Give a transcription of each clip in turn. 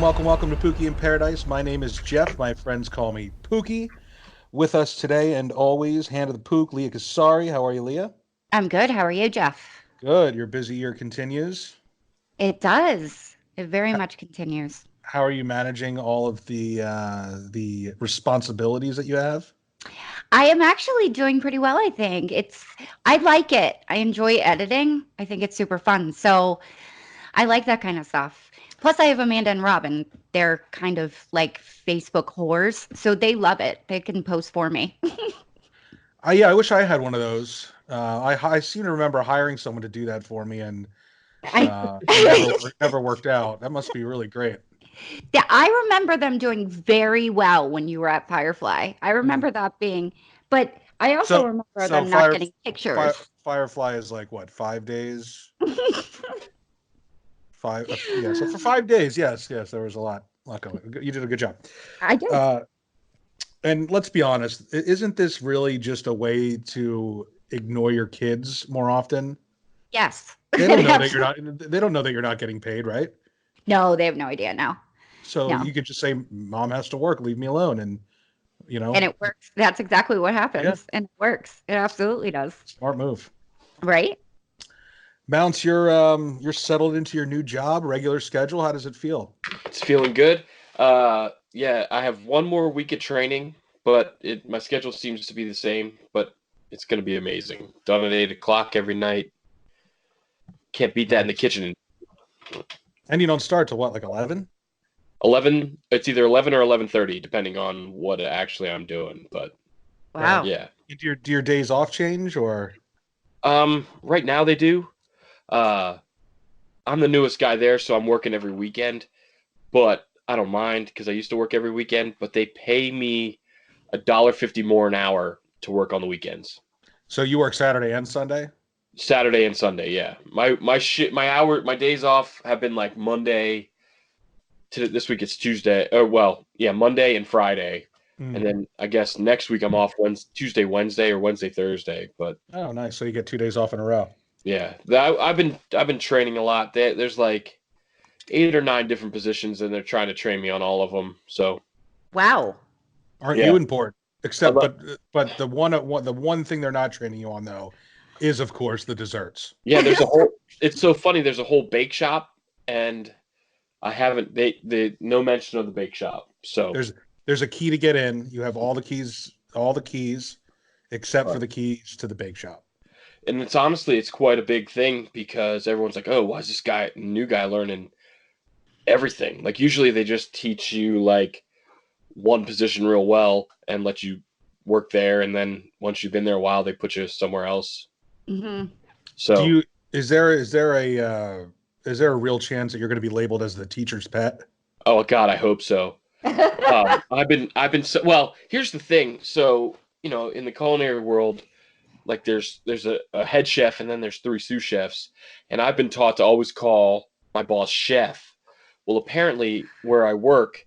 welcome to Pookie in Paradise. My name is Jeff. My friends call me Pookie. With us today and always, hand of the Pook, Leah Kasari. How are you, Leah? I'm good. How are you, Jeff? Good. Your busy year continues. It does. It very much continues. How are you managing all of the responsibilities that you have? I am actually doing pretty well, I think. I like it. I enjoy editing. I think it's super fun. So I like that kind of stuff. Plus, I have Amanda and Robin. They're kind of like Facebook whores. So they love it. They can post for me. Yeah, I wish I had one of those. I seem to remember hiring someone to do that for me, and I, it never worked out. That must be really great. yeah, I remember them doing very well when you were at Firefly. I Hmm. remember that being, but I also So remember so them not Fire, getting Fire pictures. Firefly is like what, 5 days? Five, yeah. So for 5 days, yes, there was a lot going. You did a good job. I did. Uh, and let's be honest, isn't this really just a way to ignore your kids more often? Yes. They don't know that you're not. They don't know that you're not getting paid, right? No, they have no idea. No, So no. you could just say, "Mom has to work. Leave me alone." And you And know, it works. That's exactly what yeah, happens. And it works. It absolutely does. smart move. Right? Mounts, you're settled into your new job, regular schedule. How does it feel? It's feeling good. Yeah, I have one more week of training, but my schedule seems to be the same. But it's going to be amazing. Done at 8 o'clock every night. Can't beat that in the kitchen. And you don't start till what, like 11? 11. It's either 11 or 11:30, depending on what actually I'm doing. But Right. Wow. yeah, Do your days off change or? right now they do. Uh, I'm the newest guy there, so I'm working every weekend. But I don't mind because I used to work every weekend. But they pay me $1.50 more an hour to work on the weekends. So you work Saturday and Sunday? Saturday and Sunday, yeah. My days off have been like Monday to this week it's Tuesday. Or well, yeah, Monday and Friday. Hmm. And then I guess next week I'm off Tuesday, Wednesday or Wednesday, Thursday. But Oh, nice. So you get 2 days off in a row. yeah, I've been training a lot. There's like 8 or 9 different positions and they're trying to train me on all of them. So, Wow. Aren't yeah. you important? I Except, lo- but the one thing they're not training you on though is of course the desserts. yeah, there's a whole it's so funny there's a whole bake shop and I haven't they no mention of the bake shop. So, There's a key to get in. You have all the keys, except for the keys to the bake shop. and it's honestly it's quite a big thing because everyone's like, "Oh, why is this new guy learning everything?" Like usually they just teach you like one position real well and let you work there, and then once you've been there a while, they put you somewhere else. Hmm. Do So, you is there a real chance that you're going to be labeled as the teacher's pet? oh God, I hope so. I've been well. Here's the thing. So in the culinary world, like there's a head chef and then there's 3 sous chefs, and I've been taught to always call my boss chef. Well, apparently where I work,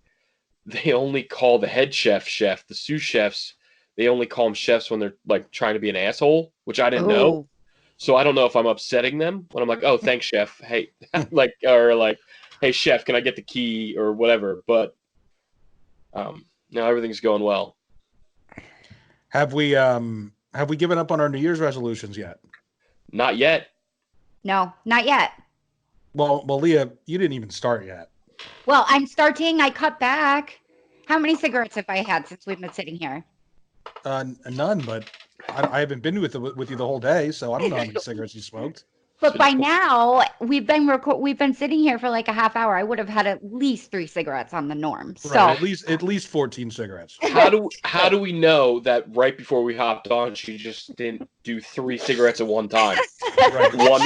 they only call the head chef chef. The sous chefs, they only call them chefs when they're like trying to be an asshole, which I didn't know. Oh, So I don't know if I'm upsetting them when I'm like, "Oh, thanks, chef. Hey," like or like, "Hey, chef, can I get the key or whatever?" But no, everything's going well. Have we given up on our New Year's resolutions yet? Not yet. no, not yet. Well, Leah, you didn't even start yet. Well, I'm starting. I cut back. How many cigarettes have I had since we've been sitting here? None, but I haven't been with you the whole day, so I don't know how many cigarettes you smoked. It's But been by now, we've been sitting here for like a half hour. I would have had at least 3 cigarettes on the norm. Right, So, at least 14 cigarettes. how do we know that right before we hopped on, she just didn't do 3 cigarettes at one time? Right.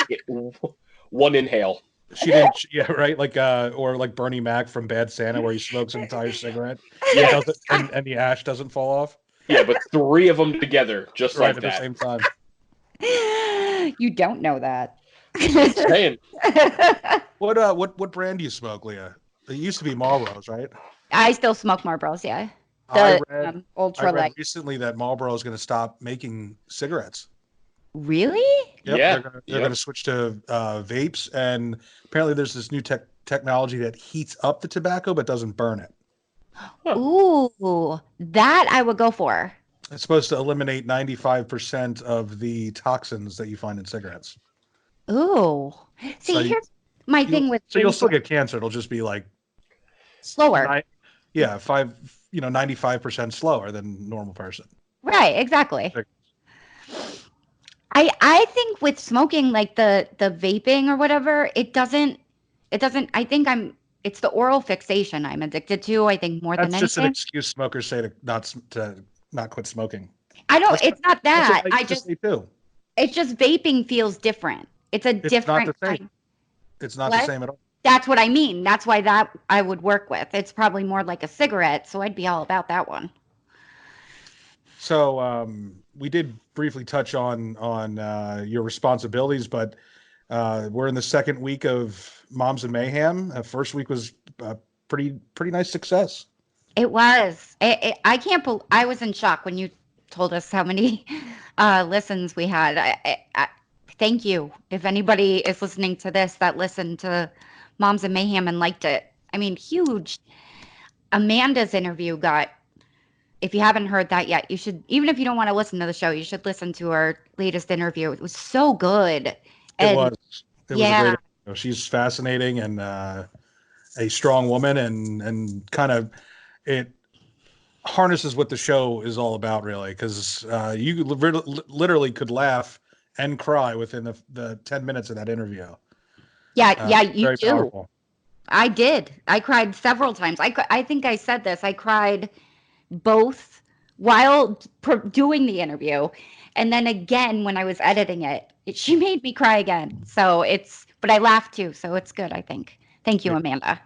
One inhale. She didn't. Yeah, right. Like or like Bernie Mac from Bad Santa, where he smokes an entire cigarette and Yeah, doesn't and the ash doesn't fall off. yeah, but 3 of them together, just Right like at the that. same time. you don't know that. Just saying. What brand do you smoke, Leah? It used to be Marlboros, right? I still smoke Marlboros, yeah. I The read I ultra read light. recently that Marlboro is going to stop making cigarettes. Really? Yep, Yeah. they're Yep. gonna switch to vapes, and apparently there's this new technology that heats up the tobacco but doesn't burn it. Huh. Ooh, that I would go for. It's supposed to eliminate 95% of the toxins that you find in cigarettes. Ooh. So See, here's my thing with you'll still vaping. get cancer. It'll just be like Slower. yeah, 95% slower than normal person. Right, exactly. I think with smoking, like the vaping or whatever, it doesn't I think it's the oral fixation I'm addicted to, I think more than That's just an anything. excuse smokers say to not quit smoking. I don't That's it's not that's what that. I used to say too. It's just vaping feels different. It's a It's not different the same. kind. It's not the What? same at all. That's what I mean. That's why that I would work with. It's probably more like a cigarette, so I'd be all about that one. So we did briefly touch on your responsibilities, but we're in the second week of Moms and Mayhem. First week was pretty nice success. It was. I can't I was in shock when you told us how many listens we had. Thank you. If anybody is listening to this that listened to Moms and Mayhem and liked it, I mean, huge. Amanda's interview got. If you haven't heard that yet, you should. Even if you don't want to listen to the show, you should listen to our latest interview. It was so good. It And was. It was a yeah, great. She's fascinating and a strong woman, and kind of it harnesses what the show is all about, really, because you literally could laugh and cry within the 10 minutes of that interview. yeah, you Very do. powerful. I did. I cried several times. I think I said this. I cried both while doing the interview, and then again when I was editing it. She made me cry again. So but I laughed too. So it's good. I think. Thank you, Yeah. Amanda.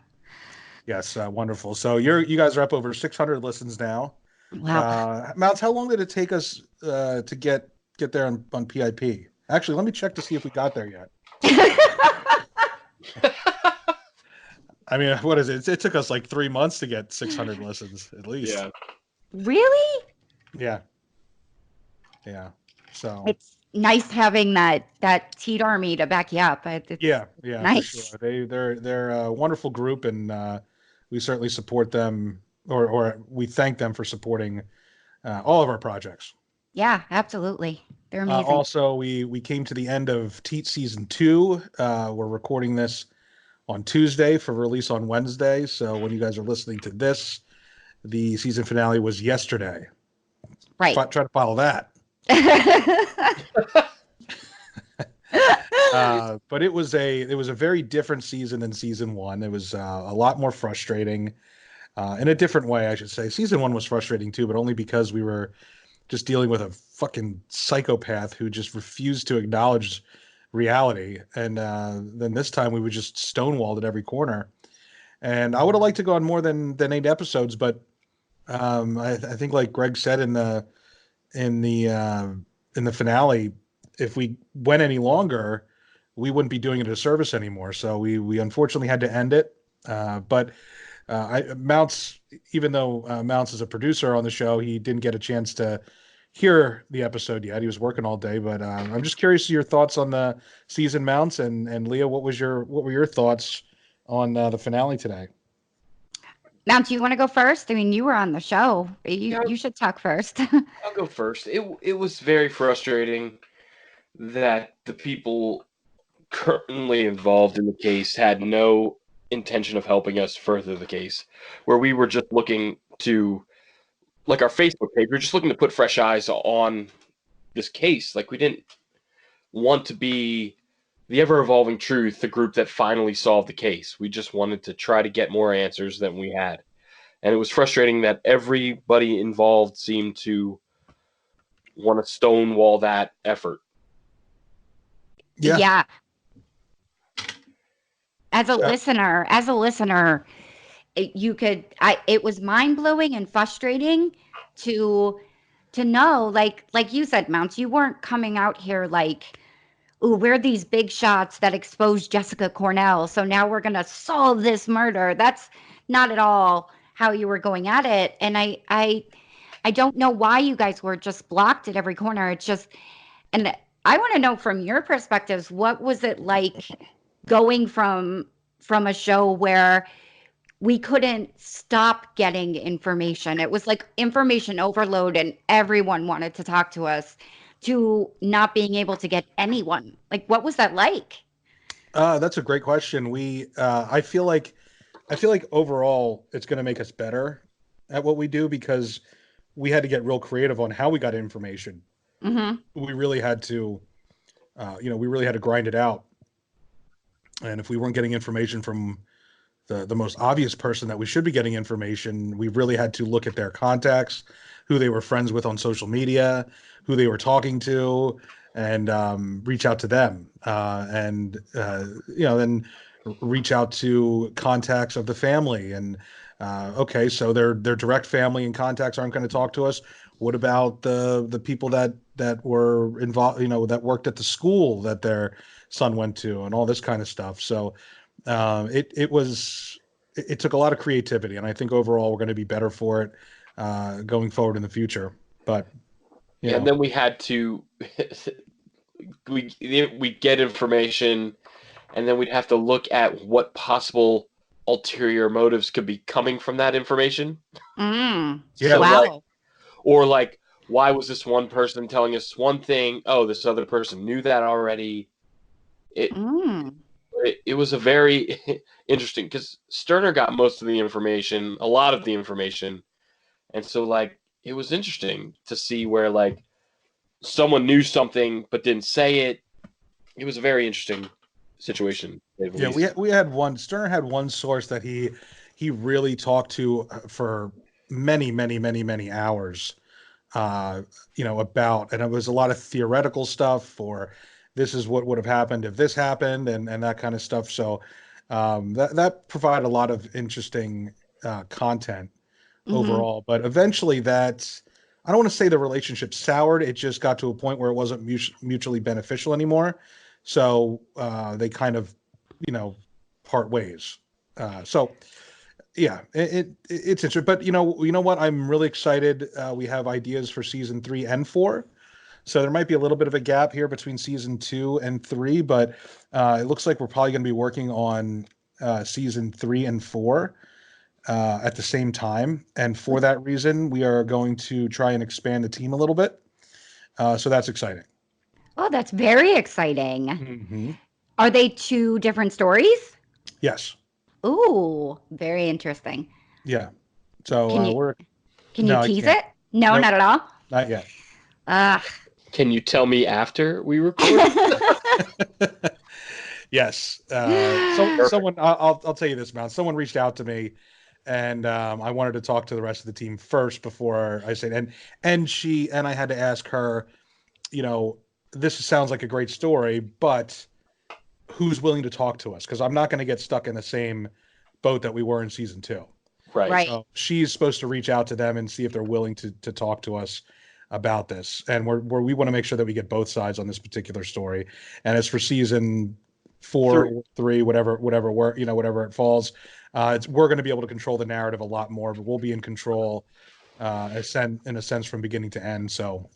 Yes, wonderful. So you guys are up over 600 listens now. Wow. Mounts, how long did it take us to get there on PIP? Actually, let me check to see if we got there yet. I mean, what is it? It took us like 3 months to get 600 listens at least. Yeah. Really? Yeah. Yeah. So It's nice having that Teed Army to back you up. It's yeah, nice. for sure. They're a wonderful group, and we certainly support them, or we thank them for supporting all of our projects. Yeah, absolutely. They're amazing. Also, we came to the end of Teat season 2. We're recording this on Tuesday for release on Wednesday. So when you guys are listening to this, the season finale was yesterday. Right. Try to follow that. But it was a very different season than season 1. It was a lot more frustrating in a different way, I should say. Season 1 was frustrating too, but only because we were just dealing with a fucking psychopath who just refused to acknowledge reality. And then this time we were just stonewalled at every corner. And I would have liked to go on more than 8 episodes, but I think, like Greg said in the finale, if we went any longer, we wouldn't be doing it a service anymore. So we unfortunately had to end it. But Mounts, even though Mounts is a producer on the show, he didn't get a chance to hear the episode yet. He was working all day, but I'm just curious to your thoughts on the season, Mounts, and Leah. What were your thoughts on the finale today? Mount, do you want to go first? I mean, you were on the show. Yeah. You should talk first. I'll go first. It was very frustrating that the people currently involved in the case had no intention of helping us further the case, where we were just looking to, like our Facebook page, we are just looking to put fresh eyes on this case. Like we didn't want to be the ever-evolving truth, the group that finally solved the case. We just wanted to try to get more answers than we had. And it was frustrating that everybody involved seemed to want to stonewall that effort. Yeah. As a listener, it was mind-blowing and frustrating to know, like you said, Mounts, you weren't coming out here like, ooh, we're these big shots that exposed Jessica Cornell, so now we're going to solve this murder. That's not at all how you were going at it. And I don't know why you guys were just blocked at every corner. It's just, and I want to know from your perspectives, what was it like going from from a show where we couldn't stop getting information. It was like information overload and everyone wanted to talk to us, to not being able to get anyone. Like, what was that like? That's a great question. I feel like overall it's going to make us better at what we do because we had to get real creative on how we got information. Mm-hmm. We really had to, we really had to grind it out. And if we weren't getting information from the most obvious person that we should be getting information, we really had to look at their contacts, who they were friends with on social media, who they were talking to, and reach out to them. Then reach out to contacts of the family. And okay, so their direct family and contacts aren't going to talk to us. What about the people that were involved, that worked at the school that their son went to, and all this kind of stuff? So it took a lot of creativity, and I think overall we're going to be better for it going forward in the future. But and then we had to we get information, and then we'd have to look at what possible ulterior motives could be coming from that information. Mm. Yeah. So, Wow. like, why was this one person telling us one thing? Oh, this other person knew that already. It was a very interesting, because Sterner got most of the information, a lot of the information, and so like it was interesting to see where like someone knew something but didn't say it. It was a very interesting situation. To say the Yeah, least. we had one. Sterner had one source that he really talked to for many hours. About, and it was a lot of theoretical stuff, or this is what would have happened if this happened, and that kind of stuff. So that provided a lot of interesting content Mm-hmm. overall. But eventually, I don't want to say the relationship soured. It just got to a point where it wasn't mutually beneficial anymore. So they kind of, part ways. So yeah, it's interesting. But you know what? I'm really excited. We have ideas for season 3 and 4. So there might be a little bit of a gap here between season 2 and 3, but it looks like we're probably going to be working on season 3 and 4 at the same time. And for that reason, we are going to try and expand the team a little bit. So that's exciting. Oh, that's very exciting. Mm-hmm. Are they 2 different stories? Yes. Ooh, very interesting. Yeah. So Can you we're can you no, I tease can't. it? No, Nope, not at all. not yet. Ah. Can you tell me after we record? Yes. Someone, I'll tell you this, Mount. Someone reached out to me, and I wanted to talk to the rest of the team first before I said. And I had to ask her, this sounds like a great story, but who's willing to talk to us? Because I'm not going to get stuck in the same boat that we were in season 2. Right. Right. So she's supposed to reach out to them and see if they're willing to talk to us about this. And we want to make sure that we get both sides on this particular story. And as for season 4 or 3, whatever it falls, we're going to be able to control the narrative a lot more, but we'll be in control in a sense from beginning to end. So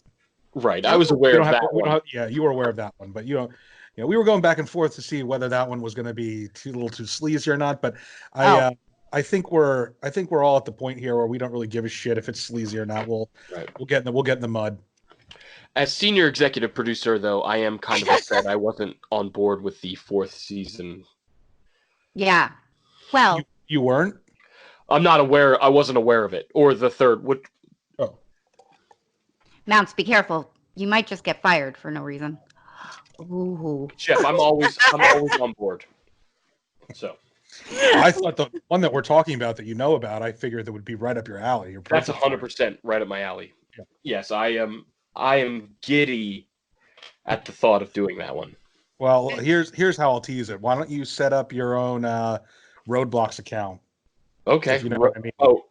Right. I was aware of that one. yeah, you were aware of that one, but we were going back and forth to see whether that one was going to be a little too sleazy or not. But I think we're all at the point here where we don't really give a shit if it's sleazy or not. We'll get in the mud. As senior executive producer, though, I am kind of upset I wasn't on board with the 4th season. Yeah. Well, You weren't? I'm not aware. I wasn't aware of it, or the 3rd. Oh, Mounts, be careful. You might just get fired for no reason. Ooh. Jeff, I'm always on board. So I thought the one that we're talking about that about, I figured that would be right up your alley. that's 100% right up my alley. Yeah. Yes, I am giddy at the thought of doing that one. Well, here's how I'll tease it. Why don't you set up your own Roadblocks account? Okay. If you know what I mean. Oh,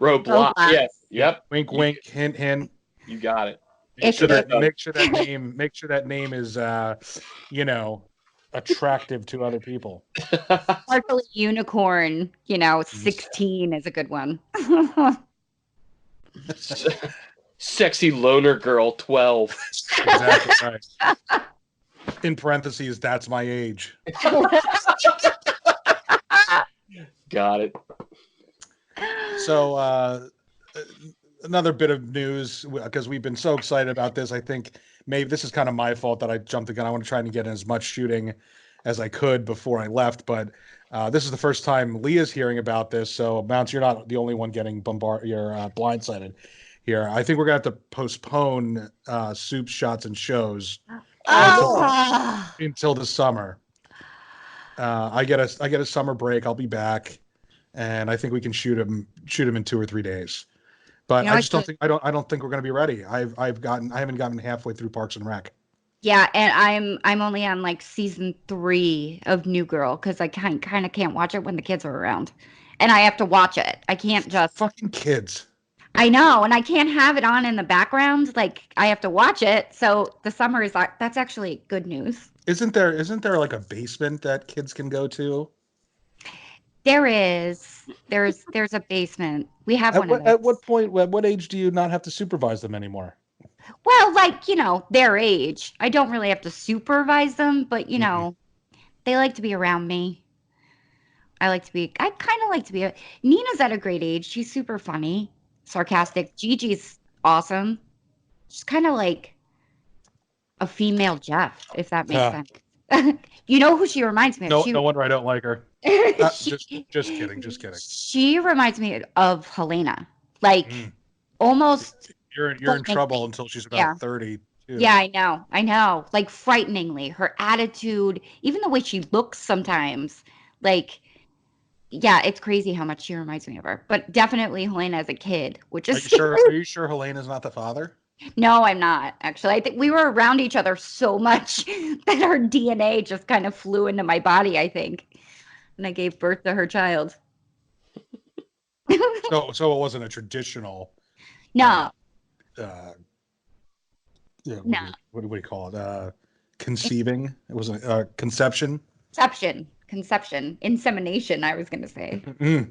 Roadblock. Yes. Yep. Wink, wink, hint, hint. You got it. Make sure that name is attractive to other people. Sparkly unicorn, 16 is a good one. Sexy loner girl 12. Exactly right. In parentheses, that's my age. Got it. So another bit of news, because we've been so excited about this. I think maybe this is kind of my fault that I jumped the gun. I want to try and get in as much shooting as I could before I left, but this is the first time Leah's hearing about this. So Mounts, you're not the only one getting you're blindsided here. I think we're gonna have to postpone soup shots and shows Oh, until the summer. I get a summer break. I'll be back, and I think we can shoot him in 2 or 3 days. But you know, I just don't think I don't think we're going to be ready. I haven't gotten halfway through Parks and Rec. yeah, and I'm only on like season 3 of New Girl because I kind of can't watch it when the kids are around, and I have to watch it. I can't just. Fucking kids. I know, and I can't have it on in the background. Like I have to watch it. So the summer is like that's actually good news. Isn't there like a basement that kids can go to? There is. There's a basement. We have At one of at those. what point, at what age do you not have to supervise them anymore? Well, like, their age. I don't really have to supervise them, but Mhm. they like to be around me. I kind of like to be. Nina's at a great age. She's super funny, sarcastic. Gigi's awesome. She's kind of like a female Jeff, if that makes Uh, sense. You know who she reminds me of? no wonder I don't like her. She, Just kidding, just kidding. she reminds me of Helena. Like Mm. almost You're in trouble frighteningly. until she's Yeah. about 30. Yeah, I know. Like frighteningly. Her attitude, even the way she looks sometimes. Like, yeah, it's crazy how much she reminds me of her. But definitely Helena as a kid, which Are is you sure? Are you sure Helena's not the father? No, I'm not, actually. I think we were around each other so much that our DNA just kind of flew into my body, I think. And I gave birth to her child. So it wasn't a traditional uh No, uh yeah, no. what do you call it? Conceiving. It wasn't conception. Conception, insemination, I was going to say. Mm.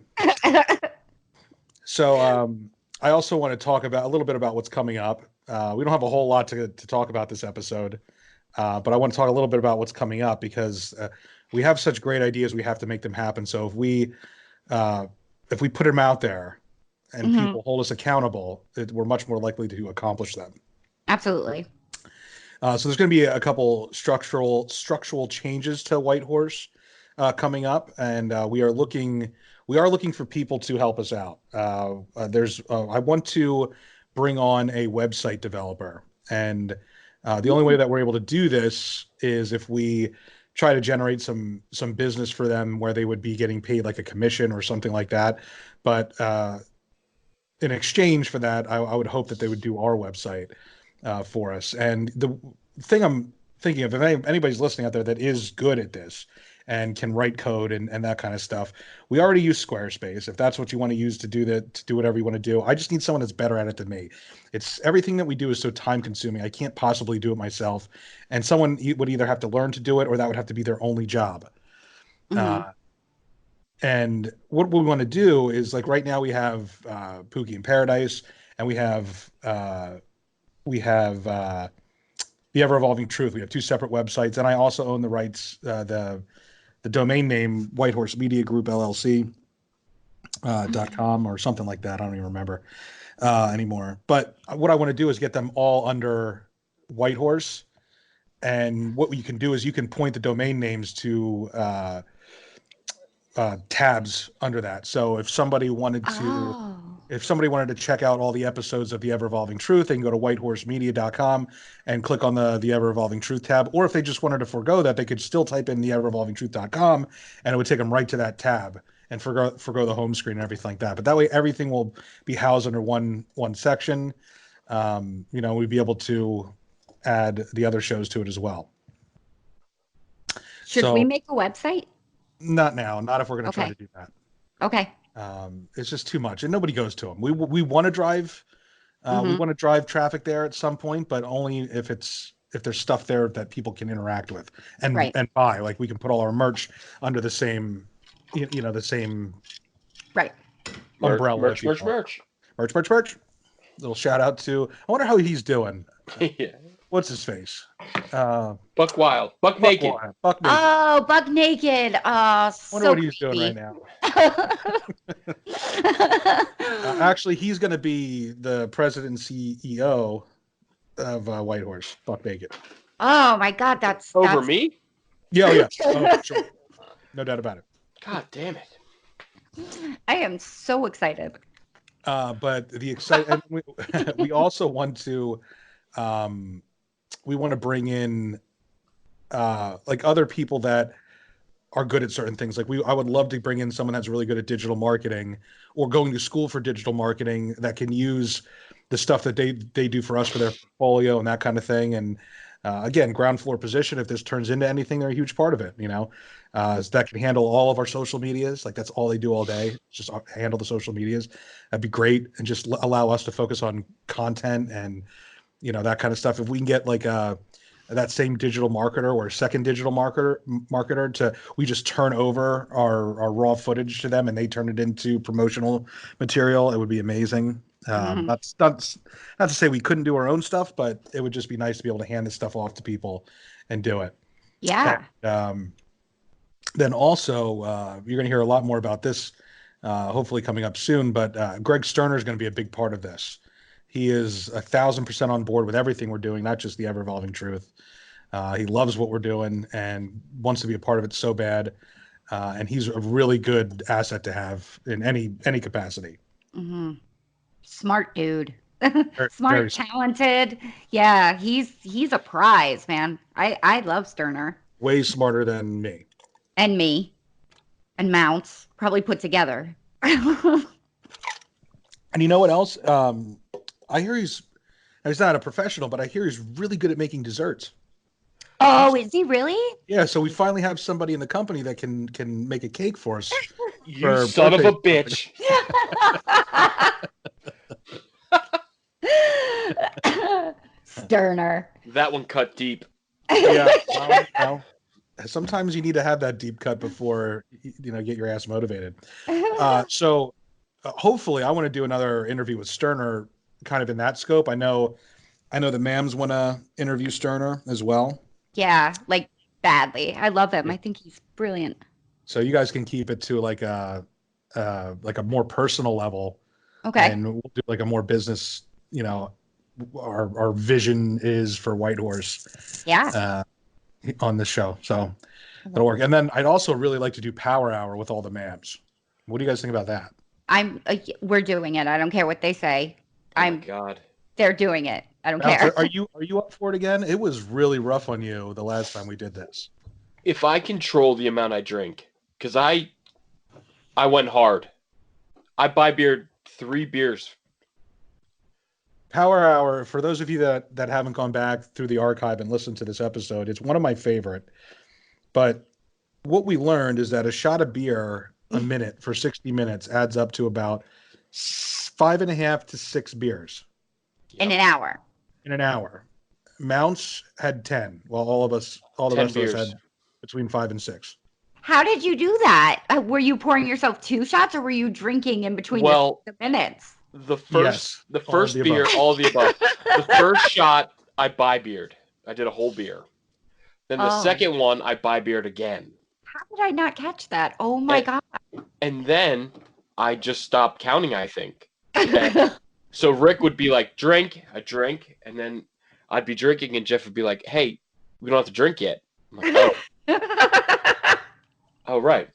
So I also want to talk about a little bit about what's coming up. We don't have a whole lot to talk about this episode, but I want to talk a little bit about what's coming up because we have such great ideas. We have to make them happen. So if we put them out there and Mhm. people hold us accountable, we're much more likely to accomplish them. Absolutely. So there's going to be a couple structural changes to Whitehorse coming up, and we are looking for people to help us out. I want to bring on a website developer, and the only way that we're able to do this is if we try to generate some business for them where they would be getting paid like a commission or something like that. But in exchange for that, I would hope that they would do our website for us. And the thing I'm thinking of, if anybody's listening out there that is good at this and can write code and that kind of stuff, we already use Squarespace. If that's what you want to use to do that, to do whatever you want to do, I just need someone that's better at it than me. It's everything that we do is so time consuming. I can't possibly do it myself. And someone would either have to learn to do it or that would have to be their only job. Mhm. And what we want to do is like right now we have Pookie in Paradise and we have the Ever Evolving Truth. We have two separate websites, and I also own the rights, the domain name Whitehorse Media Group LLC .com or something like that. I don't even remember anymore. But what I want to do is get them all under Whitehorse, and what you can do is you can point the domain names to tabs under that. So if somebody wanted to Oh. check out all the episodes of the Ever Evolving Truth, they can go to whitehorsemedia.com and click on the Ever Evolving Truth tab. Or if they just wanted to forego that, they could still type in the everevolvingtruth.com and it would take them right to that tab and forgo the home screen and everything like that. But that way, everything will be housed under one section. We'd be able to add the other shows to it as well. Should So, we make a website? Not now, not if we're going to try Okay. to do that. Okay. It's just too much, and nobody goes to them. We want to drive, we Mhm. want to drive traffic there at some point, but only if there's stuff there that people can interact with Right. and buy. Like we can put all our merch under the same, the same Right. umbrella. Merch. Merch. Little shout out to. I wonder how he's doing. Yeah. what's his face? Buck Wild, Buck Naked. Buck Naked. Oh, Buck Naked. Oh, Wonder so what he's doing right now. Actually, he's going to be the president and CEO of Whitehorse. Buck Naked. Oh my God, that's Over me? Yeah, yeah. Oh, for sure. No doubt about it. God damn it. I am so excited. But the excitement, we also want to, we want to bring in like other people that are good at certain things. Like I would love to bring in someone that's really good at digital marketing or going to school for digital marketing that can use the stuff that they do for us for their portfolio and that kind of thing. And again, ground floor position. If this turns into anything, they're a huge part of it. That can handle all of our social medias. Like that's all they do all day. Just handle the social medias. That'd be great, and just allow us to focus on content and that kind of stuff. If we can get like that same digital marketer or second digital marketer to we just turn over our raw footage to them and they turn it into promotional material, it would be amazing. That's not to say we couldn't do our own stuff, but it would just be nice to be able to hand this stuff off to people and do it. Yeah. And, then also you're going to hear a lot more about this hopefully coming up soon, but Greg Sterner is going to be a big part of this. He is 1,000% on board with everything we're doing, not just the Ever Evolving Truth. He loves what we're doing and wants to be a part of it so bad. And he's a really good asset to have in any capacity. Mm-hmm. Smart dude. Very Smart, talented. Yeah, he's a prize, man. I love Sterner. Way smarter than me. And me. And Mounts, probably put together. And you know what else? I hear he's not a professional, but I hear he's really good at making desserts. Oh, is he really? Yeah, so we finally have somebody in the company that can make a cake for us. You son of a bitch. Sterner. That one cut deep. Yeah. Sometimes you need to have that deep cut before get your ass motivated. So hopefully I want to do another interview with Sterner kind of in that scope. I know the Mams want to interview Sterner as well. Yeah, like badly. I love him. I think he's brilliant. So you guys can keep it to like a more personal level. Okay. And we'll do like a more business, our vision is for Whitehorse. Yeah. On this show. So that'll work. And then I'd also really like to do Power Hour with all the Mams. What do you guys think about that? We're doing it. I don't care what they say. Oh my God. They're doing it. I don't care. Are you up for it again? It was really rough on you the last time we did this. If I control the amount I drink, because I went hard. I buy 3 beers. Power Hour, for those of you that haven't gone back through the archive and listened to this episode, it's one of my favorite. But what we learned is that a shot of beer a minute for 60 minutes adds up to about 5.5 to 6 beers. In an hour. In an hour. Mounts had 10, while all the rest of us had between 5 and 6. How did you do that? Were you pouring yourself 2 shots, or were you drinking in between the minutes? The first beer, all of the above. The first shot, I buy beered. I did a whole beer. Then the second one, I buy beered again. How did I not catch that? Oh my God. And then I just stopped counting, I think. So Rick would be like, drink, a drink, and then I'd be drinking, and Jeff would be like, hey, we don't have to drink yet. I'm like, oh. Oh, right.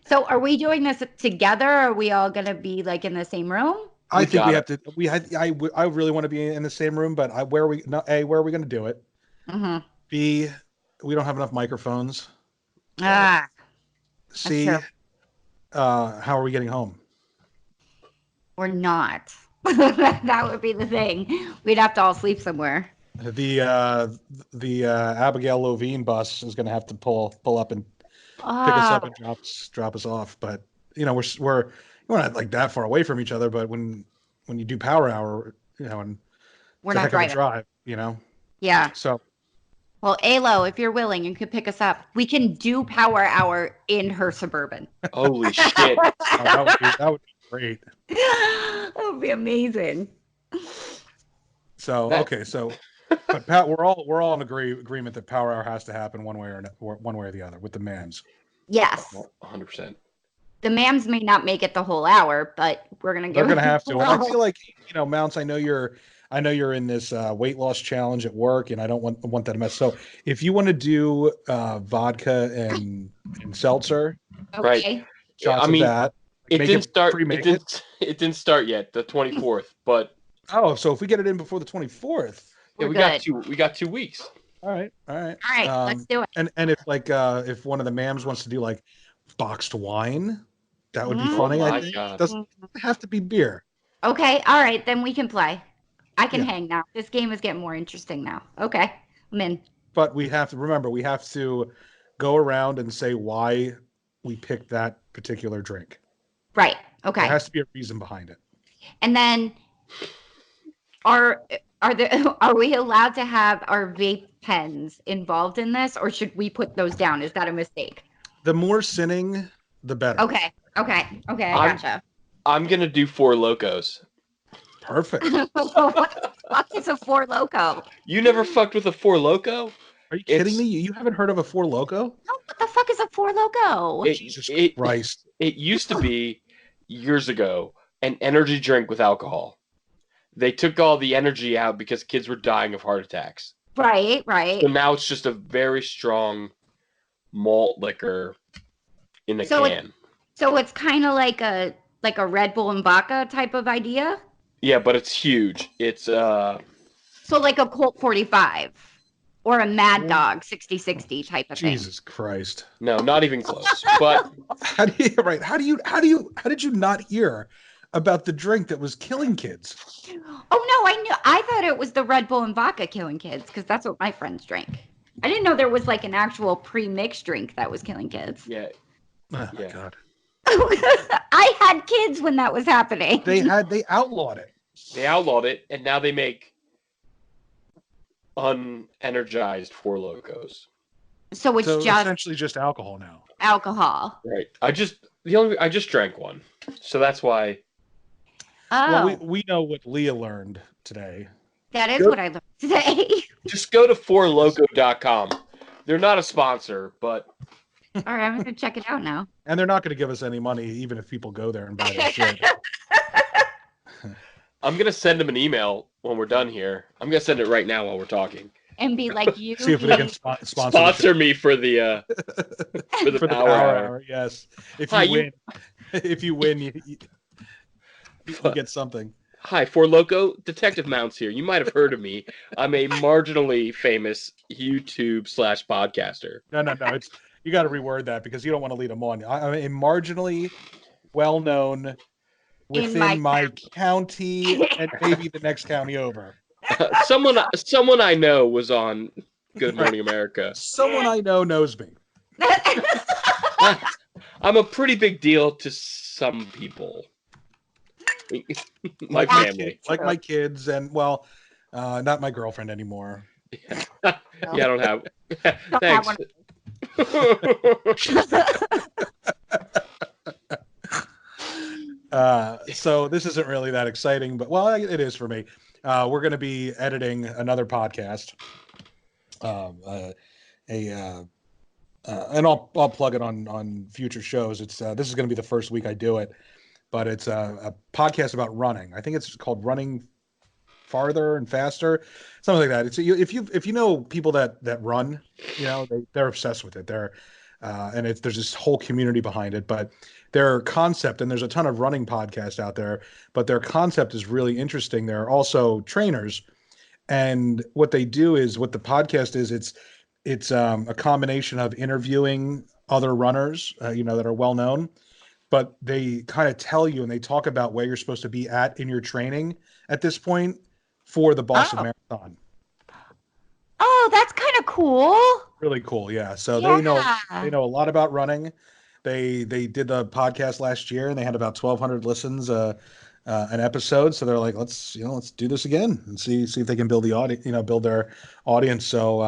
So are we doing this together? Or are we all going to be like in the same room? I think we have to. I really want to be in the same room, but where are we going to do it? Mm-hmm. B, we don't have enough microphones. C, how are we getting home? Or not. That would be the thing. We'd have to all sleep somewhere. The Abigail Levine bus is going to have to pull up and pick us up and drop us off. But we're not like that far away from each other. But when you do Power Hour, and we're not driving. Drive, Yeah. So. Well, Alo, if you're willing, you could pick us up. We can do Power Hour in her Suburban. Holy shit! That would be great. That would be amazing. So That- okay, but we're all in agreement that Power Hour has to happen one way or one way or the other with the Mams. Yes. 100%. The mams may not make it the whole hour, but we're gonna They're give gonna them have to. And I feel like Mounts. I know you're in this weight loss challenge at work, and I don't want that to mess. So if you want to do vodka and seltzer, Right. Okay. shots I of mean, that, it make didn't it start. pre-make it. It didn't start yet. The 24th, but Oh, so if we get it in before the 24th, yeah, We're we good. got 2 weeks. all right, all right. All right, let's do it. And if one of the Mams wants to do like boxed wine, that would be Mm. funny. Oh I my think God. doesn't have to be beer. Okay, all right, then we can play. I can Yeah. hang now. This game is getting more interesting now. Okay, I'm in. But we have to remember we have to go around and say why we picked that particular drink. Right. There Okay. has to be a reason behind it. And then are are we allowed to have our vape pens involved in this, or should we put those down? Is that a mistake? The more sinning, the better. Okay. Okay. Okay. I gotcha. I'm gonna do Four Locos. Perfect. What the fuck is a Four Loco? You never fucked with a Four Loco? Are you kidding It's- me? You haven't heard of a Four Loco? No, what the fuck is a Four Loco? Jesus It Christ. used to be years ago an energy drink with alcohol. They took all the energy out because kids were dying of heart attacks. Right. Right. So now it's just a very strong malt liquor in a So can. So it's kind of like a Red Bull and vodka type of idea. Yeah, but it's huge. It's So like a Colt 45 or a Mad Dog 60/60 type of thing. Jesus Christ. no, not even close. But How did you not hear about the drink that was killing kids? Oh no, I thought it was the Red Bull and vodka killing kids because that's what my friends drank. I didn't know there was like an actual pre-mixed drink that was killing kids. yeah, Oh my Yeah. God. I had kids when that was happening. They outlawed it. they outlawed it, and now they make unenergized Four Locos. So it's So just essentially just alcohol now. alcohol. Right. I just drank one, so that's why. Oh, Well, we know what Leah learned today. that is Good. what I learned today. Just go to fourloco.com. They're not a sponsor, but All right, I'm gonna check it out now. And they're not going to give us any money, even if people go there and buy their shit. I'm gonna send them an email when we're done here. I'm gonna send it right now while we're talking. And be like, you See if they can need- sponsor Sponsor me for the for the power power hour. hour. Yes, if Hi, you you- win, if you win, you get something. Hi, Four Loco Detective Mounts here. You might have heard of me. I'm a marginally famous YouTube/podcaster. No. It's you got to reword that because you don't want to lead them on. I'm a marginally well-known within my county and maybe the next county over. Someone I know was on Good Morning America. Someone I know knows me. I'm a pretty big deal to some people. My Like family. like my kids, and well, not my girlfriend anymore. Yeah, I don't have. Don't Thanks. have So this isn't really that exciting, but well, it is for me. We're going to be editing another podcast. And I'll plug it on future shows. It's this is going to be the first week I do it, but it's a podcast about running. I think it's called Running Farther and Faster, something like that. It's if you know people that run, they're obsessed with it. There's this whole community behind it, but their concept, and there's a ton of running podcasts out there, but their concept is really interesting. They're also trainers, and what they do is what the podcast is. It's a combination of interviewing other runners, that are well known, but they kind of tell you and they talk about where you're supposed to be at in your training at this point for the Boston Marathon. Oh, that's kind of cool. Really cool, yeah. So Yeah. they know a lot about running. They did the podcast last year and they had about 1,200 listens an episode. So they're like, let's do this again and see if they can build the audience, build their audience. So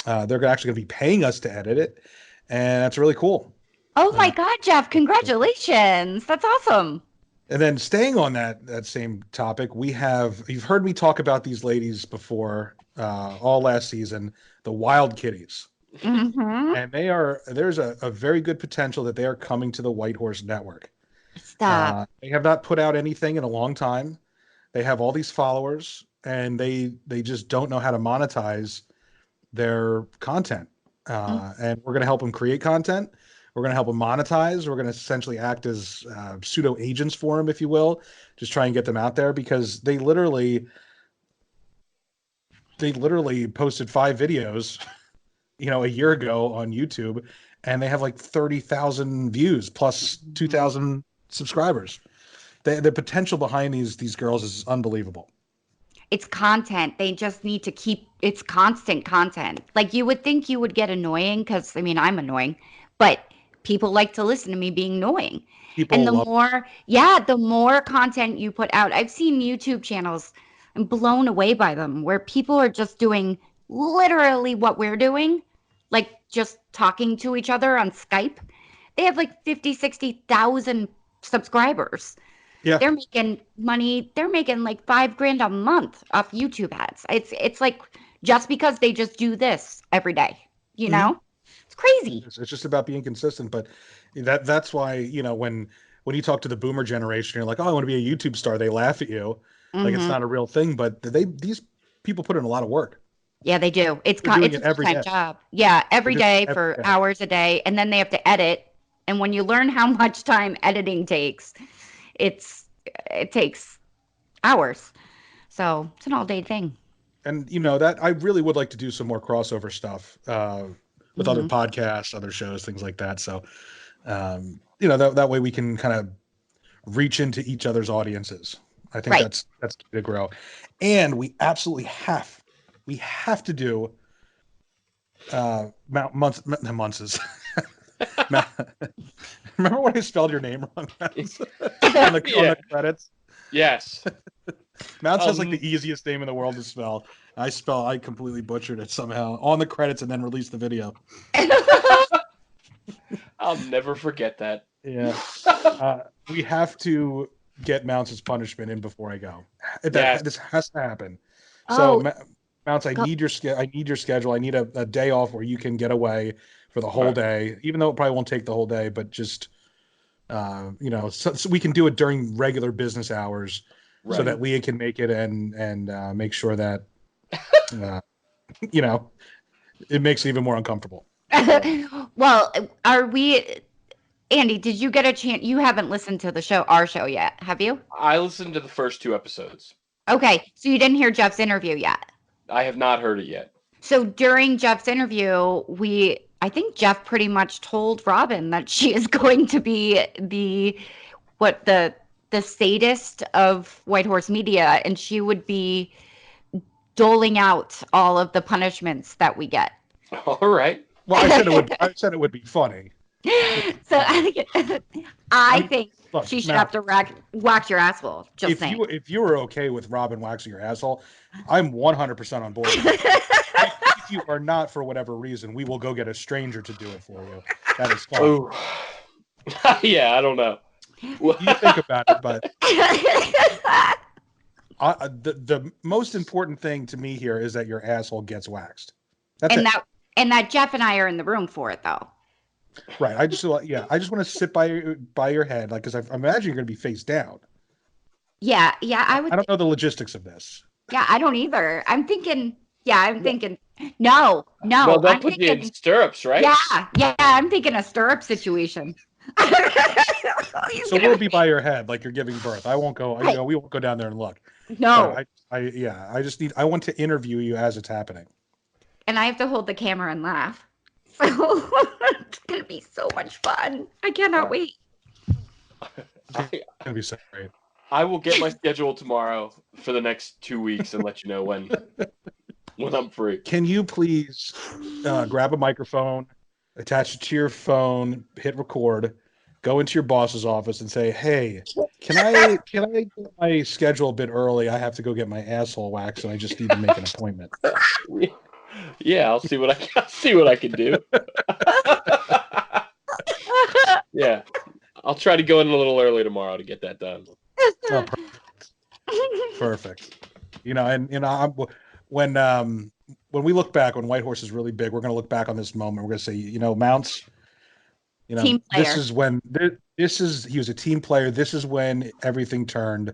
they're actually going to be paying us to edit it, and that's really cool. Oh my God, Jeff! Congratulations. That's awesome. And then staying on that same topic, you've heard me talk about these ladies before, all last season, the Wild Kitties. Mm-hmm. And there's a very good potential that they are coming to the White Horse Network. Stop. They have not put out anything in a long time. They have all these followers, and they just don't know how to monetize their content. And we're going to help them create content. We're going to help them monetize. We're going to essentially act as pseudo agents for them, if you will, just try and get them out there, because they literally posted 5 videos, a year ago on YouTube, and they have like 30,000 views plus 2,000 subscribers. The potential behind these girls is unbelievable. It's content. They just need to it's constant content. Like, you would think you would get annoying because, I mean, I'm annoying, but people like to listen to me being annoying. People And love the more content you put out, I've seen YouTube channels, I'm blown away by them, where people are just doing literally what we're doing, like just talking to each other on Skype. They have like 50, 60,000 subscribers. Yeah. They're making money. They're making like $5,000 a month off YouTube ads. It's like, just because they just do this every day, It's crazy. It's just about being consistent. But that's why, when you talk to the boomer generation, you're like, oh, I want to be a YouTube star. They laugh at you like it's Mhm. not a real thing. But these people put in a lot of work. Yeah, they do. It's They're doing it's it a every full-time day. job. Yeah, every They're doing day it every for day. hours a day, and then they have to edit. And when you learn how much time editing takes, it takes hours. So it's an all-day thing. And that I really would like to do some more crossover stuff with other Hmm. podcasts, other shows, things like that. So that way we can kind of reach into each other's audiences. I think Right. that's key to grow. And we absolutely have to do months. Remember when I spelled your name wrong on the credits? Yes. Mounts has like the easiest name in the world to spell. I completely butchered it somehow on the credits and then released the video. I'll never forget that. Yeah. We have to get Mounts' punishment in before I go. Yes. This has to happen. So Oh, Mounts, I go- need your schedule. I need a day off where you can get away for the whole day, even though it probably won't take the whole day, but just so we can do it during regular business hours, so that Leah can make it and make sure that it makes it even more uncomfortable. well, Andy, did you get a chance? You haven't listened to our show yet, have you? I listened to the first 2 episodes. Okay, so you didn't hear Jeff's interview yet. I have not heard it yet. So during Jeff's interview, I think Jeff pretty much told Robin that she is going to be the sadist of White Horse Media, and she would be doling out all of the punishments that we get. All right. Well, I said it would be funny. So I think look, she should have to wax your asshole. Just saying. If you were okay with Robin waxing your asshole, I'm 100% on board. If you are not, for whatever reason, we will go get a stranger to do it for you. That is fine. Oh. Yeah, I don't know. You think about it, but the most important thing to me here is that your asshole gets waxed. That's it. That Jeff and I are in the room for it, though. Right. I just want to sit by your head, like, because I imagine you're going to be face down. Yeah. I don't know the logistics of this. Yeah, I don't either. I'm thinking. No. Well, they'll put you in stirrups, right? Yeah. I'm thinking a stirrup situation. So we'll be by your head, like you're giving birth. I won't go. We won't go down there and look. No. I want to interview you as it's happening. And I have to hold the camera and laugh. So it's gonna be so much fun. I cannot wait. It's gonna be so great. I will get my schedule tomorrow for the next 2 weeks and let you know when I'm free. Can you please grab a microphone, attach it to your phone, hit record, go into your boss's office and say, "Hey, can I get my schedule a bit early? I have to go get my asshole waxed and I just need to make an appointment." Yeah, I'll see what I can do. Yeah, I'll try to go in a little early tomorrow to get that done. Oh, perfect. You know, and when we look back, when Whitehorse is really big, we're going to look back on this moment. We're going to say, you know, Mounts. You know, Team this player. is when he was a team player. This is when everything turned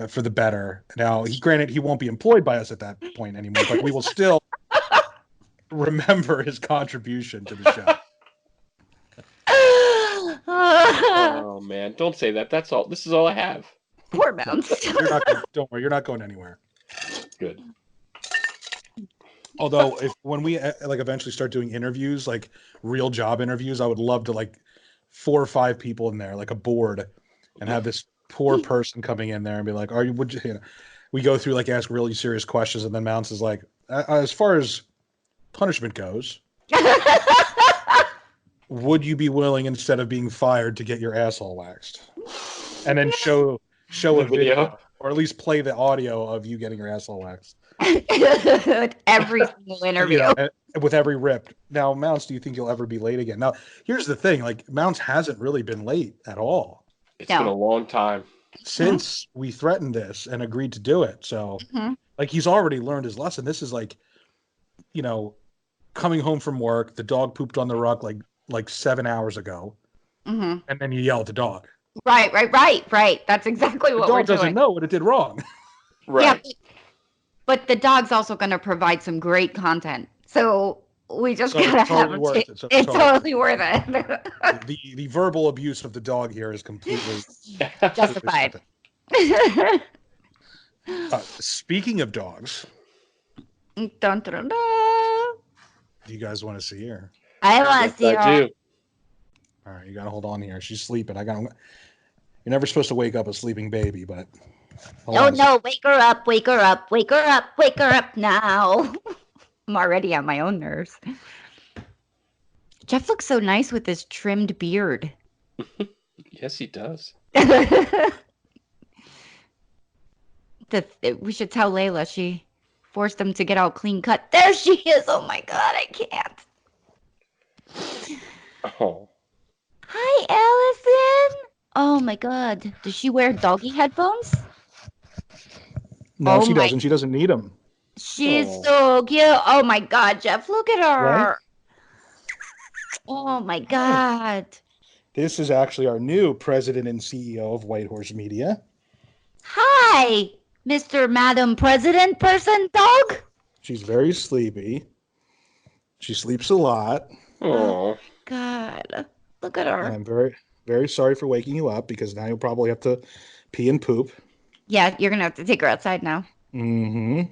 for the better. Now, granted, he won't be employed by us at that point anymore, but we will still remember his contribution to the show. Oh man, don't say that. That's all. This is all I have. Poor No, Mounts. don't worry, you're not going anywhere. Good. Although, when we like eventually start doing interviews, like real job interviews, I would love to like 4 or 5 people in there, like a board, and have this poor person coming in there and be like, "Are you? Would you know?" We go through like ask really serious questions, and then Mounts is like, "As far as punishment goes, would you be willing instead of being fired to get your asshole waxed?" And then show The a video, video. or at least play the audio of you getting your asshole waxed. Every single interview. You know, with every rip. Now, Mounts, do you think you'll ever be late again? Now, here's the thing: like Mounts hasn't really been late at all It's No. been a long time. since we threatened this and agreed to do it. So, Mhm. like, he's already learned his lesson. This is like, you know, coming home from work, the dog pooped on the rug like 7 hours ago, Mhm. and then you yell at the dog. Right. That's exactly The what we're dog doesn't doing. know what it did wrong. Right. Yeah, but the dog's also going to provide some great content. So we just So it's gotta have totally him. worth it. So It's totally worth it. the verbal abuse of the dog here is completely Justified. speaking of dogs, Dun, dun, dun. do you guys want to see her? I want Yes, to see I her. do. All right, you gotta hold on here. She's sleeping. You're never supposed to wake up a sleeping baby, but hold Oh on a second. no, wake her up, wake her up, wake her up, wake her up now. I'm already on my own nerves. Jeff looks so nice with his trimmed beard. Yes, he does. We should tell Layla she forced him to get all clean cut. There she is. Oh my god, I can't. Oh. Hi, Allison. Oh my god. Does she wear doggy headphones? No, Oh she my, doesn't. She doesn't need them. she's Oh. so cute. Oh my god, Jeff, look at her. Right? Oh my god. This is actually our new president and CEO of Whitehorse Media. Hi, Mr. Madam President person dog. She's very sleepy. She sleeps a lot. Oh. God, look at And her. I'm very, very sorry for waking you up because now you'll probably have to pee and poop. Yeah, you're gonna have to take her outside now. Mm-hmm.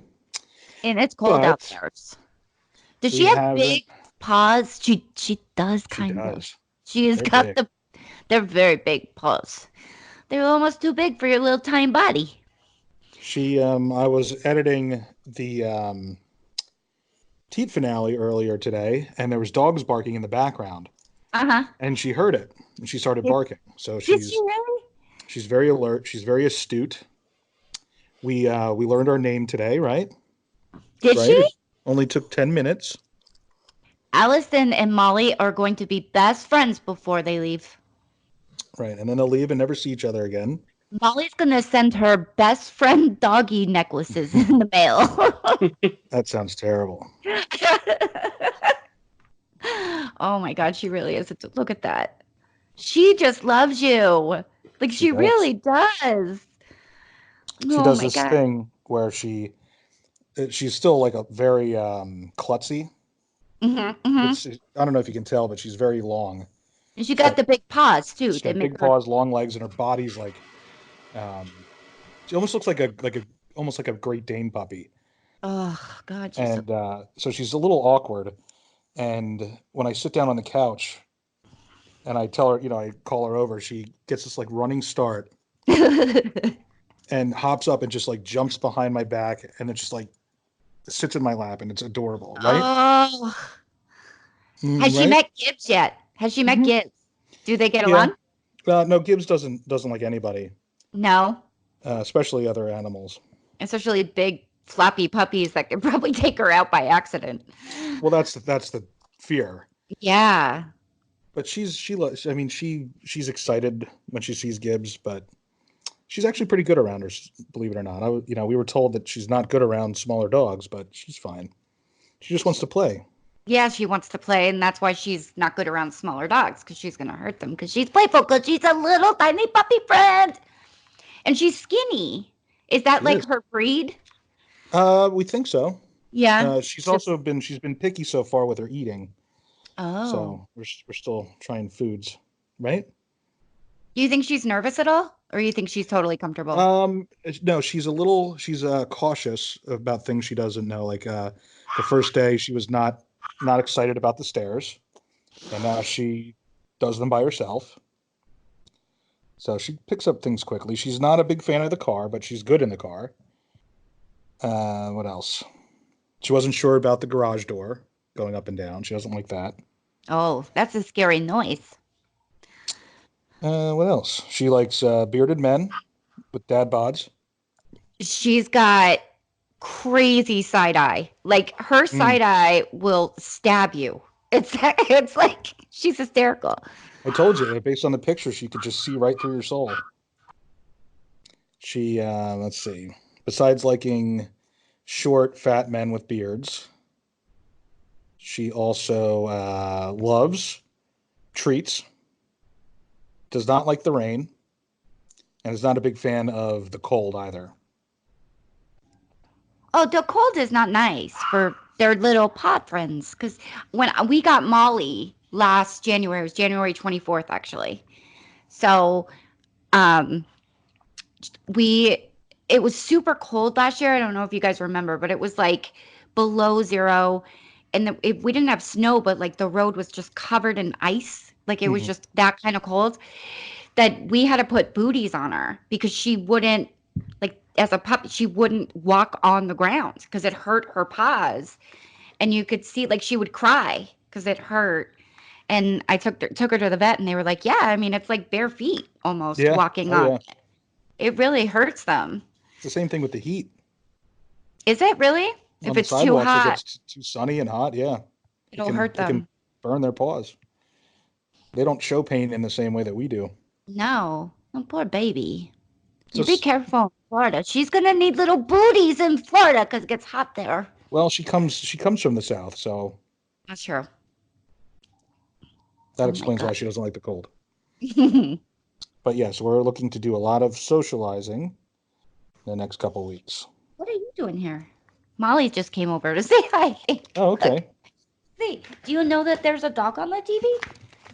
And it's cold out But there. Does we she have haven't. big paws? She does She kind of. does. She has They're got big. they're very big paws. They're almost too big for your little tiny body. I was editing the Teat finale earlier today, and there was dogs barking in the background, Uh-huh. and she heard it, and she started Did- barking. So Did she really? she's very alert. She's very astute. We learned our name today, right? Did Right? she? It only took 10 minutes. Allison and Molly are going to be best friends before they leave. Right. And then they'll leave and never see each other again. Molly's gonna send her best friend doggy necklaces in the mail. That sounds terrible. Oh my god, she really is. Look at that. She just loves you. Like she does. really does. She Oh does my this god. thing where she's still like a very klutzy. Mm-hmm. I don't know if you can tell, but she's very long. And she got the big paws too. She's They got make big her. paws, long legs, and her body's like she almost looks like a almost like a Great Dane puppy. Oh god, she's so. And so she's a little awkward. And when I sit down on the couch and I tell her, I call her over, she gets this like running start and hops up and just like jumps behind my back and then just like sits in my lap, and it's adorable, right? Oh. Has she Right? met Gibbs yet? Has she met Mhm. Gibbs? Do they get Yeah. along? No, Gibbs doesn't like anybody, No. especially other animals. Especially big floppy puppies that could probably take her out by accident. Well, that's the fear. Yeah. But she's excited when she sees Gibbs, but She's actually pretty good around her, believe it or not. We were told that she's not good around smaller dogs, but she's fine. She just wants to play. Yeah, she wants to play, and that's why she's not good around smaller dogs, because she's going to hurt them, because she's playful, because she's a little tiny puppy friend. And she's skinny. Is that She like is. her breed? We think so. Yeah. She's been picky so far with her eating. Oh. So we're still trying foods, right? Do you think she's nervous at all, or you think she's totally comfortable? No, she's cautious about things she doesn't know. Like the first day, she was not excited about the stairs, and now she does them by herself. So she picks up things quickly. She's not a big fan of the car, but she's good in the car. What else? She wasn't sure about the garage door going up and down. She doesn't like that. Oh, that's a scary noise. What else? She likes bearded men with dad bods. She's got crazy side eye. Like her side eye will stab you. It's like she's hysterical. I told you, based on the picture, she could just see right through your soul. She, let's see, besides liking short, fat men with beards, she also loves treats, does not like the rain, and is not a big fan of the cold either. Oh, the cold is not nice for their little pod friends. Because when we got Molly last January, it was January 24th, actually. So, it was super cold last year. I don't know if you guys remember, but it was like below zero. And we didn't have snow, but like the road was just covered in ice. Like it was just that kind of cold that we had to put booties on her because she wouldn't, like as a puppy, she wouldn't walk on the ground because it hurt her paws. And you could see like she would cry because it hurt. And I took her to the vet and they were like, yeah, I mean, it's like bare feet almost walking up. Yeah. It really hurts them. It's the same thing with the heat. Is it really? On if the it's too hot, if it's too sunny and hot, yeah. It'll hurt them. It can burn their paws. They don't show pain in the same way that we do. No. Oh, poor baby. You be careful in Florida. She's going to need little booties in Florida because it gets hot there. Well, she comes from the south, so. That's true. That explains why she doesn't like the cold. But yes, we're looking to do a lot of socializing in the next couple weeks. What are you doing here? Molly just came over to say hi. Oh, okay. See, do you know that there's a dog on the TV?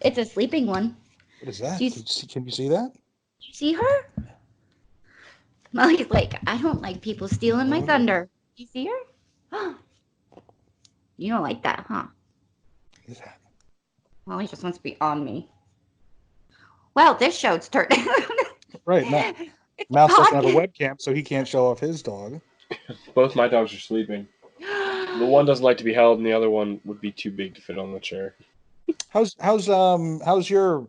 It's a sleeping one. What is that? Can you see that? You see her? Molly's like, I don't like people stealing my thunder. You see her? You don't like that, huh? What is that? Molly just wants to be on me. Well, this show's turned. Right. Mouse doesn't have a webcam, so he can't show off his dog. Both my dogs are sleeping. The one doesn't like to be held, and the other one would be too big to fit on the chair. How's your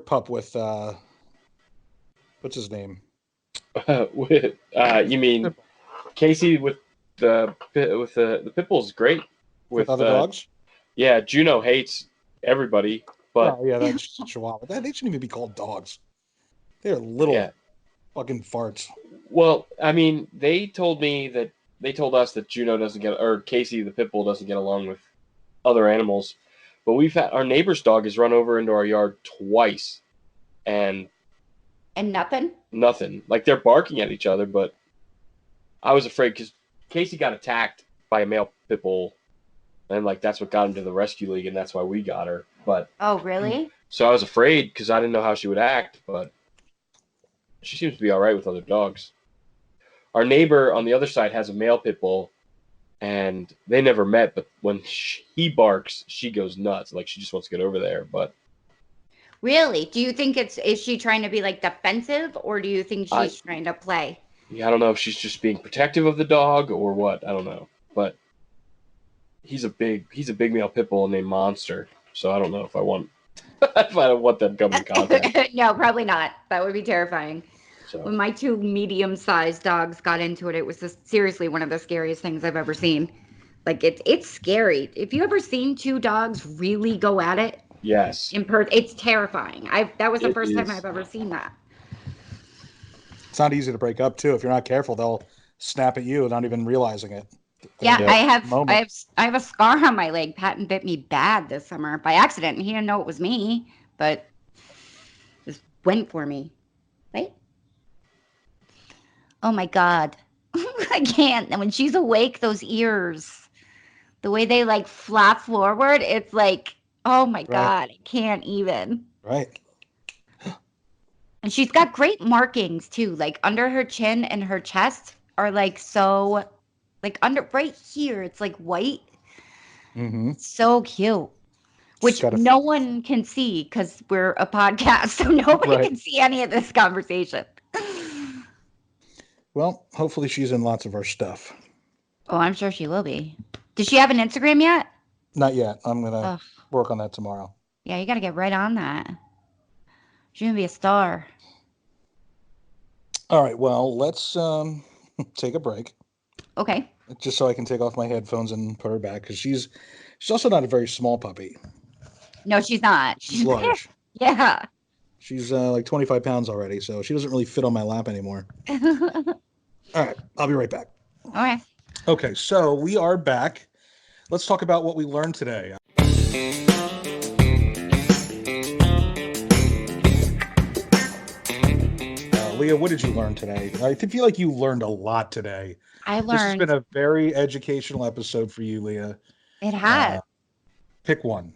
pup with what's his name? You mean Casey with the pit bull is great with other dogs? Yeah, Juno hates everybody, but that's Chihuahua. They shouldn't even be called dogs. They're little fucking farts. Well, I mean, they told us that Juno doesn't get, or Casey the pit bull doesn't get along with other animals, but we've had our neighbor's dog has run over into our yard twice, and nothing. Like they're barking at each other, but I was afraid because Casey got attacked by a male pit bull, and like that's what got him to the rescue league, and that's why we got her. But oh, really? So I was afraid because I didn't know how she would act, but she seems to be all right with other dogs. Our neighbor on the other side has a male pit bull, and they never met, but when he barks, she goes nuts. Like she just wants to get over there. But really, do you think is she trying to be like defensive, or do you think she's trying to play? Yeah, I don't know if she's just being protective of the dog or what. I don't know. But he's a big male pit bull named Monster. So I don't know if I want them to come in contact. No, probably not. That would be terrifying. So. When my two medium-sized dogs got into it, it was seriously one of the scariest things I've ever seen. Like it's scary. If you ever seen two dogs really go at it, yes, it's terrifying. That was the first time I've ever seen that. It's not easy to break up too. If you're not careful, they'll snap at you without even realizing it. Yeah, Yeah. I have a scar on my leg. Patton bit me bad this summer by accident. He didn't know it was me, but just went for me. Right? Oh my God. I can't. And when she's awake, those ears, the way they like flap forward, it's like, oh my Right. God, I can't even. Right. And she's got great markings too, like under her chin and her chest are like so, like under right here, it's like white. Mm-hmm. So cute. She's Which got a no one can see because we're a podcast, so nobody Right. can see any of this conversation. Well, hopefully she's in lots of our stuff. Oh, I'm sure she will be. Does she have an Instagram yet? Not yet. I'm gonna Ugh. work on that tomorrow. Yeah, you got to get right on that. She's gonna be a star. All right. Well, let's take a break, Okay. just so I can take off my headphones and put her back because she's also not a very small puppy. No, she's not. She's large. Yeah. She's like 25 pounds already, so she doesn't really fit on my lap anymore. All right. I'll be right back. Okay. Okay. So we are back. Let's talk about what we learned today. Leah, what did you learn today? I feel like you learned a lot today. I This has learned been a very educational episode for you, Leah. it has. Pick one.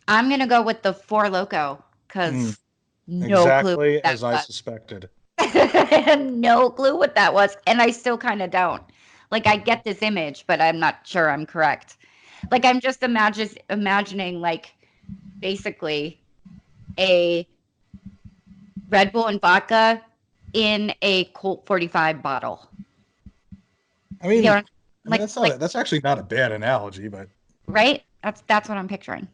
I'm gonna go with the Four Loco because no clue Exactly what that as I was. suspected. I had no clue what that was, and I still kind of don't. Like, I get this image, but I'm not sure I'm correct. Like, I'm just imagining, like, basically a Red Bull and vodka in a Colt 45 bottle. I mean, You know, I mean, like, that's actually not a bad analogy, but right? That's what I'm picturing.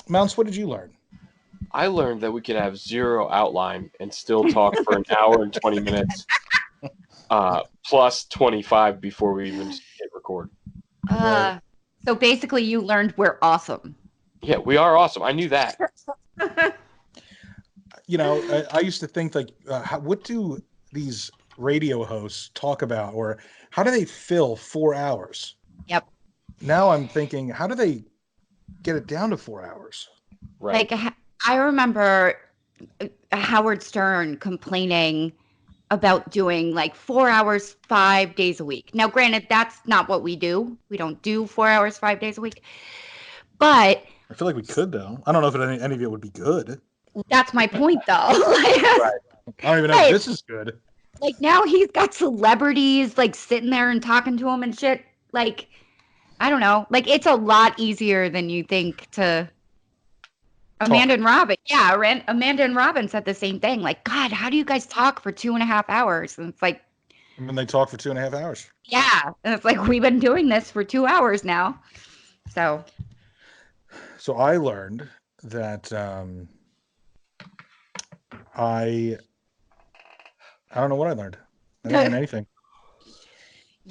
Mounts, what did you learn? I learned that we can have zero outline and still talk for an hour and 20 minutes, plus 25 before we even hit record. Right. So basically, you learned we're awesome. Yeah, we are awesome. I knew that. You know, I used to think like, what do these radio hosts talk about, or how do they fill 4 hours? Yep. Now I'm thinking, how do they get it down to 4 hours? Right. Like, I remember Howard Stern complaining about doing like 4 hours, 5 days a week. Now, granted, that's not what we do. We don't do 4 hours, 5 days a week. But I feel like we could, though. I don't know if any of it would be good. that's my point, though. Right. I don't even know if Right. this is good. Like, now he's got celebrities like sitting there and talking to him and shit. Like, I don't know. Like, it's a lot easier than you think to. Amanda and Robin. Yeah, Amanda and Robin said the same thing. Like, God, how do you guys talk for 2.5 hours? And it's like, And then they talk for 2.5 hours. yeah. And it's like, we've been doing this for 2 hours now. So I learned that I don't know what I learned. I didn't learn anything.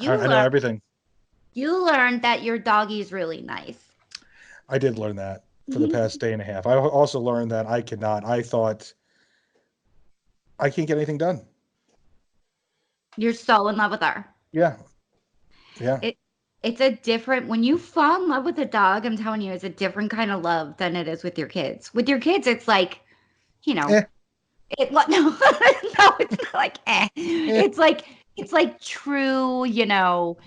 I know everything. You learned that your doggy's really nice. I did learn that for the past day and a half. I also learned that I thought I can't get anything done. You're so in love with her. Yeah. It's a different, when you fall in love with a dog, I'm telling you, it's a different kind of love than it is with your kids. With your kids, it's like, you know, no, no, it's not like, It's like true, you know,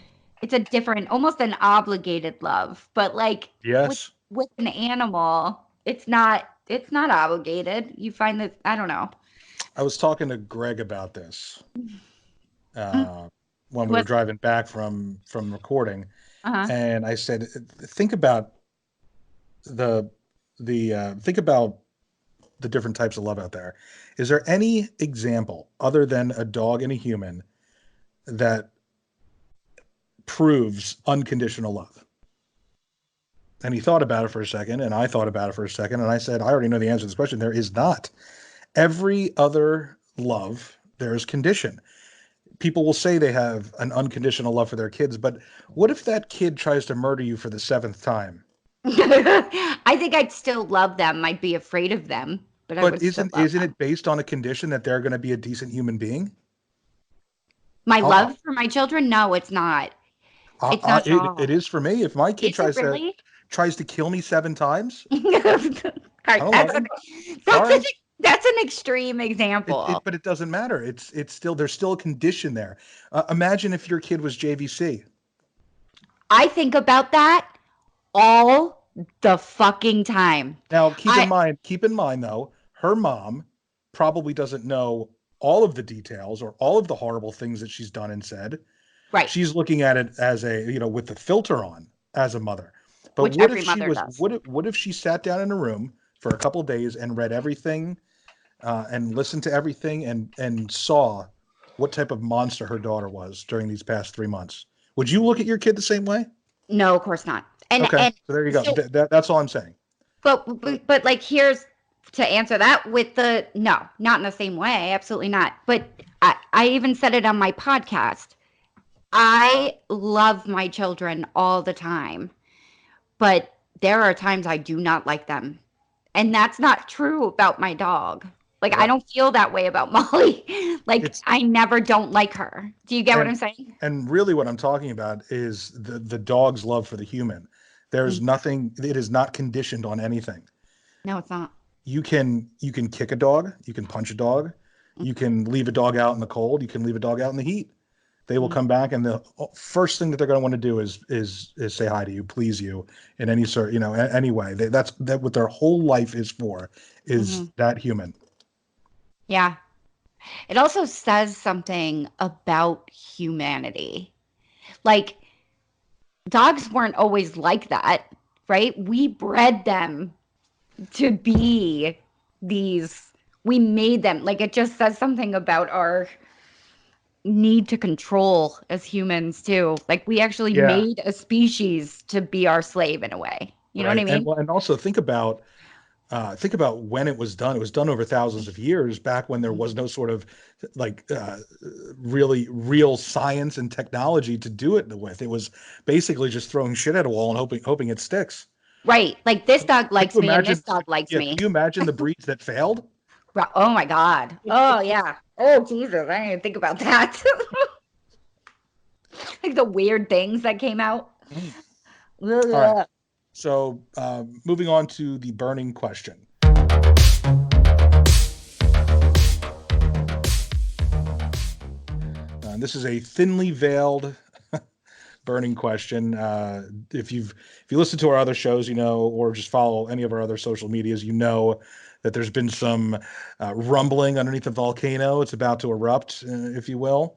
it's a different, almost an obligated love, but like Yes. with an animal, it's not obligated. You find that, I don't know. I was talking to Greg about this when we were driving back from recording, and I said, think about the different types of love out there. Is there any example other than a dog and a human that proves unconditional love? And he thought about it for a second, and I thought about it for a second, and I said, I already know the answer to this question. There is not. Every other love, there is condition. People will say they have an unconditional love for their kids, but what if that kid tries to murder you for the 7th time? I think I'd still love them. I'd be afraid of them. but I But would still isn't love isn't them. it based on a condition that they're going to be a decent human being? My I'll, love for my children? No, it's not. It's I, not at it all. is for me. If my kid Is it really? tries to kill me 7 times, All I right, don't love him. that's an Sorry. that's an extreme example. But it doesn't matter. It's still there's still a condition there. Imagine if your kid was JVC. I think about that all the fucking time. Now, I keep in mind though, her mom probably doesn't know all of the details or all of the horrible things that she's done and said. right, She's looking at it as a, with the filter on as a mother. But which every mother does. what if she sat down in a room for a couple of days and read everything and listened to everything and saw what type of monster her daughter was during these past 3 months? Would you look at your kid the same way? No, of course not. Okay, And so there you go. so, That's all I'm saying. but like here's to answer that with the no, not in the same way, absolutely not. But I even said it on my podcast. I love my children all the time, but there are times I do not like them. And that's not true about my dog. Like, I Right. don't feel that way about Molly. Like, It's I never don't like her. Do you get what and I'm saying? and really what I'm talking about is the dog's love for the human. There's Mm. nothing. It is not conditioned on anything. No, it's not. You can kick a dog, you can punch a dog, Mm. you can leave a dog out in the cold, you can leave a dog out in the heat. They will Mm. come back, and the first thing that they're going to want to do is say hi to you, please you in any sort, any way. That's what their whole life is for, is Mhm. that human. Yeah. It also says something about humanity. Like, dogs weren't always like that, right? We bred them to be these, we made them. Like, it just says something about our need to control as humans too. Like we actually Yeah. made a species to be our slave in a way. You know what I Right. And mean? well, and also think about when it was done. It was done over thousands of years back when there was no sort of like really real science and technology to do it with. It was basically just throwing shit at a wall and hoping it sticks. Right. Like this dog Can likes you me and this imagine? dog likes Yeah, can me. you imagine the breeds that failed? Oh my God. Oh yeah. Oh Jesus. I didn't even think about that. Like the weird things that came out. All right. So moving on to the burning question. This is a thinly veiled burning question. If you listen to our other shows, or just follow any of our other social medias, that there's been some rumbling underneath the volcano. It's about to erupt, if you will.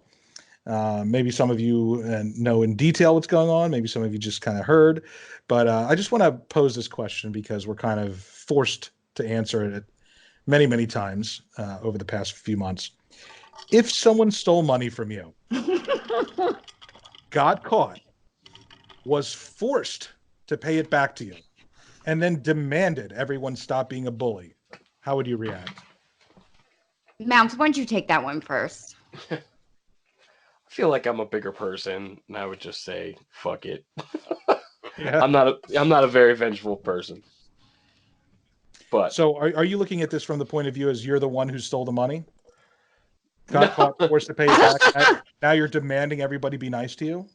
Maybe some of you know in detail what's going on. Maybe some of you just kind of heard. But I just want to pose this question because we're kind of forced to answer it many, many times over the past few months. If someone stole money from you, got caught, was forced to pay it back to you, and then demanded everyone stop being a bully, how would you react? Mounts, why don't you take that one first? I feel like I'm a bigger person, and I would just say, "Fuck it." Yeah. I'm not a very vengeful person. But So are you looking at this from the point of view as you're the one who stole the money? Got no, caught, forced to pay it back. Now you're demanding everybody be nice to you?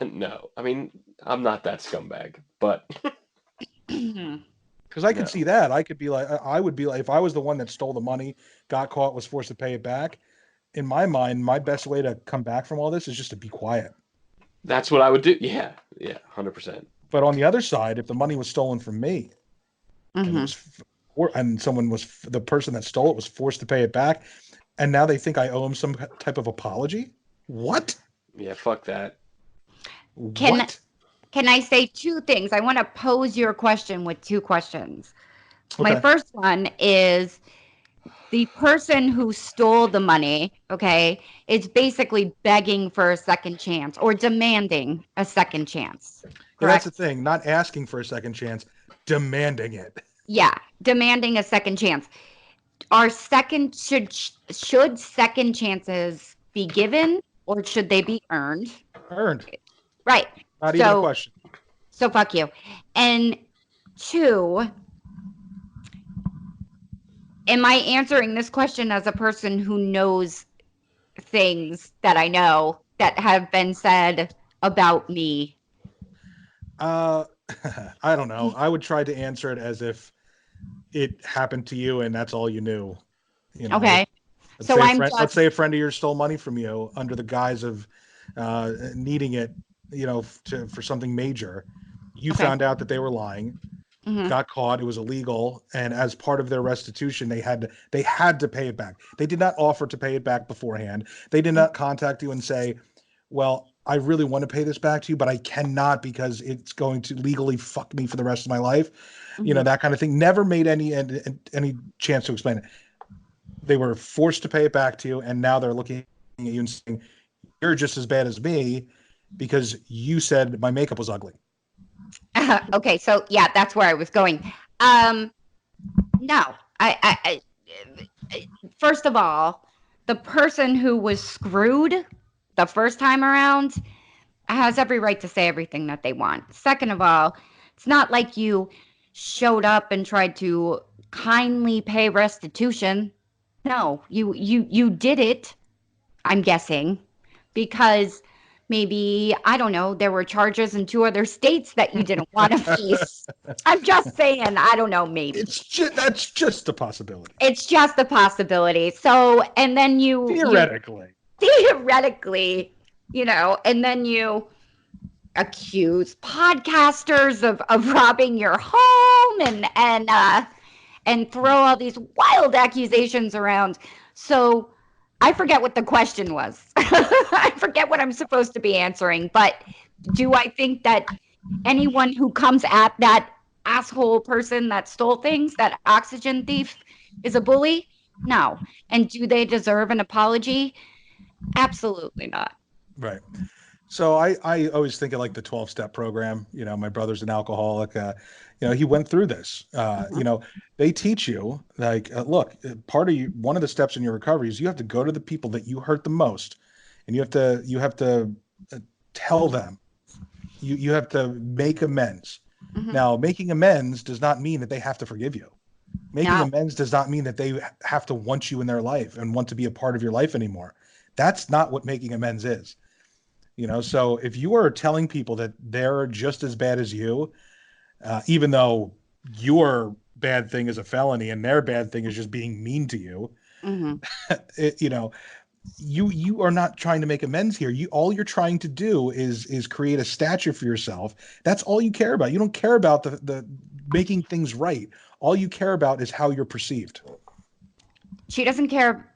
no. I mean, I'm not that scumbag, but Because I could no. see that. I would be like, if I was the one that stole the money, got caught, was forced to pay it back. In my mind, my best way to come back from all this is just to be quiet. That's what I would do. Yeah, 100%. But on the other side, if the money was stolen from me, and it Mhm. was, and the person that stole it was forced to pay it back, and now they think I owe them some type of apology. What? Yeah, fuck that. Can What? can I say two things? I want to pose your question with two questions. My Okay. first one is the person who stole the money, okay, is basically begging for a second chance or demanding a second chance. Yeah, that's the Correct? thing. Not asking for a second chance, demanding it. Yeah, demanding a second chance. Should second chances be given or should they be earned? Earned. Right. Not even a So question. fuck you. And two, am I answering this question as a person who knows things that I know that have been said about me? Uh, I don't know. I would try to answer it as if it happened to you and that's all you knew. You know, Okay. let's So say a I'm friend, let's just say a friend of yours stole money from you under the guise of needing it, for something major. You okay. found out that they were lying, Hmm. got caught. It was illegal, and as part of their restitution, they had to pay it back. They did not offer to pay it back beforehand. They did not contact you and say, "Well, I really want to pay this back to you, but I cannot because it's going to legally fuck me for the rest of my life." Hmm. That kind of thing. Never made any chance to explain it. They were forced to pay it back to you, and now they're looking at you and saying, "You're just as bad as me because you said my makeup was ugly." Okay. So yeah, that's where I was going. Um, no, first of all, the person who was screwed the first time around has every right to say everything that they want. Second of all, it's not like you showed up and tried to kindly pay restitution. No, you did it, I'm guessing, because maybe, I don't know, there were charges in 2 other states that you didn't want to face. I'm just saying, I don't know, maybe. That's just a possibility. It's just a possibility. So, and then you Theoretically. theoretically, and then you accuse podcasters of robbing your home and throw all these wild accusations around. So I forget what the question was. I forget what I'm supposed to be answering. But do I think that anyone who comes at that asshole person that stole things, that oxygen thief, is a bully? No. And do they deserve an apology? Absolutely not. Right. So I always think of like the 12-step program. My brother's an alcoholic. He went through this. Mhm. They teach you like, look, one of the steps in your recovery is you have to go to the people that you hurt the most, and you have to tell them. You have to make amends. Mhm. Now, making amends does not mean that they have to forgive you. Making No. amends does not mean that they have to want you in their life and want to be a part of your life anymore. That's not what making amends is. So if you are telling people that they're just as bad as you, even though your bad thing is a felony and their bad thing is just being mean to you, Mhm. it, you know, you are not trying to make amends here. All you're trying to do is create a stature for yourself. That's all you care about. You don't care about the making things right. All you care about is how you're perceived. She doesn't care.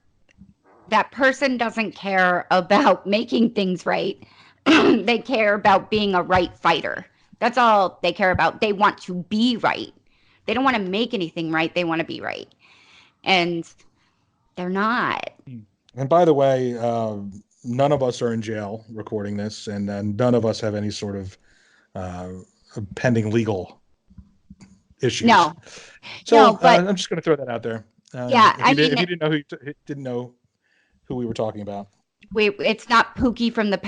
That person doesn't care about making things right. They care about being a right fighter. That's all they care about. They want to be right. They don't want to make anything right. They want to be right. And they're not. And by the way, none of us are in jail recording this, and none of us have any sort of uh, pending legal issues. No, no, So but I'm just going to throw that out there. yeah, If I you did, mean, if you didn't know didn't know who we were talking about, it's not Pookie from the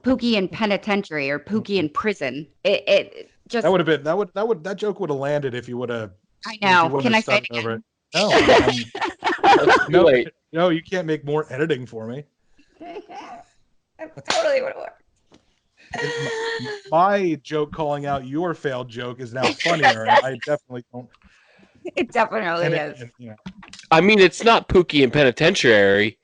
Pookie in penitentiary or Pookie in prison. It that just, would have been that joke would have landed I if you know. wouldn't Can have I say studied it over it. again? No, I'm It's too no late. no. You can't make more editing for me. That totally would have My joke calling out your failed joke is now funnier, and I definitely don't. It definitely And, is. and I mean, it's not Pookie in penitentiary.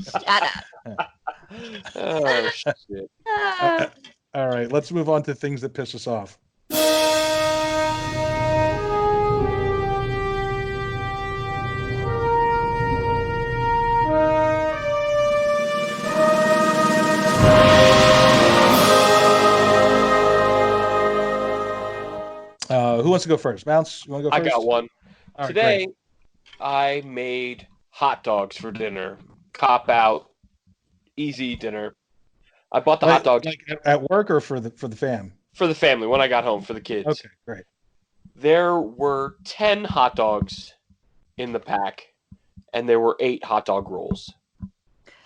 Shut up. Oh shit! uh, all right, let's move on to things that piss us off. Who wants to go first? Bounce, you want to go I first? got one. All right, Today, great. I made hot dogs for dinner. Cop out, easy dinner. I bought the hot dogs Like at work or for the fam? for the family when I got home for the kids. Okay, great. There were 10 hot dogs in the pack, and there were 8 hot dog rolls.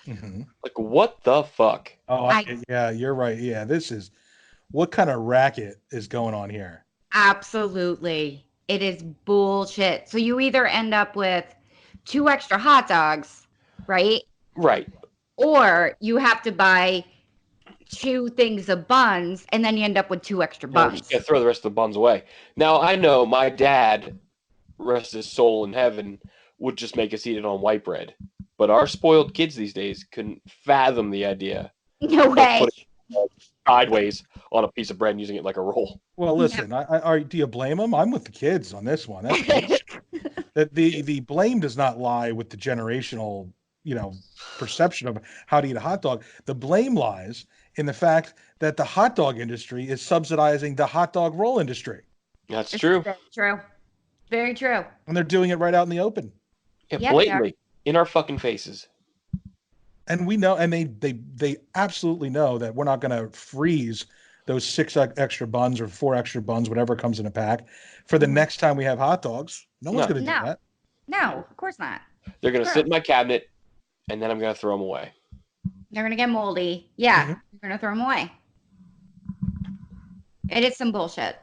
Hmm. Like, what the fuck? Oh, I yeah, you're right. Yeah, this is what kind of racket is going on here? Absolutely. It is bullshit. So you either end up with 2 extra hot dogs, right? Right. Or you have to buy 2 things of buns, and then you end up with 2 extra Well, just buns. gotta throw the rest of the buns away. Now I know my dad, rest his soul in heaven, would just make us eat it on white bread. But our spoiled kids these days couldn't fathom the idea No of way. putting it sideways on a piece of bread and using it like a roll. Well, listen, do you blame them? I'm with the kids on this one. That's bullshit. The blame does not lie with the generational, perception of how to eat a hot dog. The blame lies in the fact that the hot dog industry is subsidizing the hot dog roll industry, That's It's true. very true. Very true. and they're doing it right out in the open. Yeah, Yeah, they are. blatantly in our fucking faces. And we know, and they absolutely know that we're not going to freeze those 6 extra buns or 4 extra buns, whatever comes in a pack, for the next time we have hot dogs. No one's No. going to do No. that. No, of course not. They're gonna Gross. sit in my cabinet, and then I'm gonna throw them away. They're going to get moldy. Yeah, Mhm. you're going to throw them away. It is some bullshit.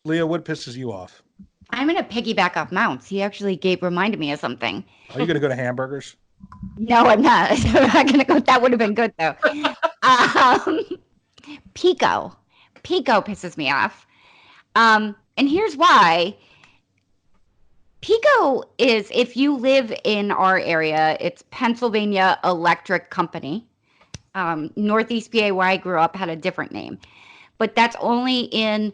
Leah, what pisses you off? I'm going to piggyback off Mounts. He actually reminded me of something. Are you going to go to hamburgers? No, I'm not. I'm not going to go. That would have been good, though. Um, Pico. Pico pisses me off. And here's why. Pico is, if you live in our area, it's Pennsylvania Electric Company. Northeast PA, where I grew up, had a different name. But that's only in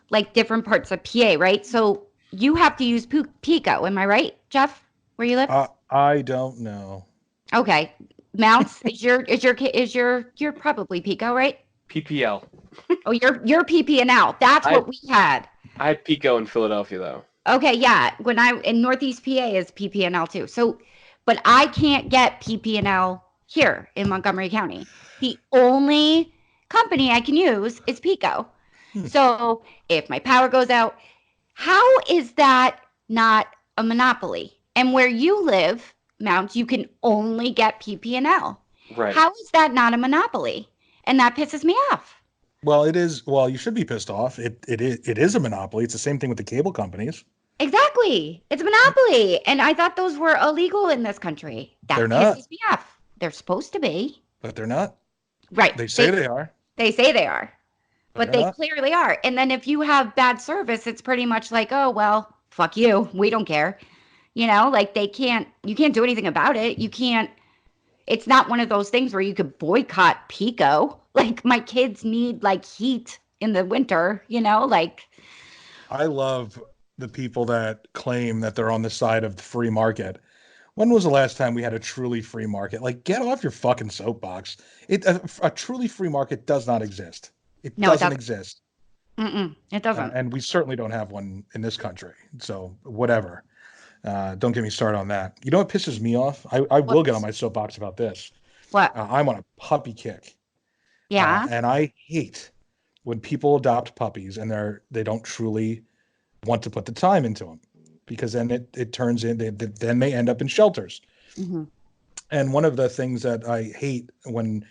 like different parts of PA, right? So you have to use Pico. Am I right, Jeff? Where you live? I don't know. Okay. Mounts you're probably Pico, right? PPL. Oh, you're PP&L. That's what we had. I had Pico in Philadelphia though. Okay, yeah. When I in Northeast PA is PP&L too. So, but I can't get PP&L here in Montgomery County. The only company I can use is Pico. So if my power goes out, how is that not a monopoly? And where you live, Mounts, you can only get PP&L. Right. How is that not a monopoly? And that pisses me off. Well, it is. Well, you should be pissed off. It is a monopoly. It's the same thing with the cable companies. Exactly. It's a monopoly. And I thought those were illegal in this country. That They're not. pisses me off. They're supposed to be. But they're not. Right. They say they are. They say they are. But they're they not. clearly are. And then if you have bad service, it's pretty much like, oh, well, fuck you. We don't care. Like you can't do anything about it. You can't, it's not one of those things where you could boycott Pico. Like my kids need like heat in the winter, like. I love the people that claim that they're on the side of the free market. When was the last time we had a truly free market? Like, get off your fucking soapbox. A truly free market does not exist. It doesn't exist. It doesn't. And we certainly don't have one in this country. So whatever. Don't get me started on that. You know what pisses me off? I will get on my soapbox about this. What? I'm on a puppy kick. Yeah. And I hate when people adopt puppies and they don't truly want to put the time into them, because then it turns in, then they end up in shelters. Mm-hmm. And one of the things that I hate when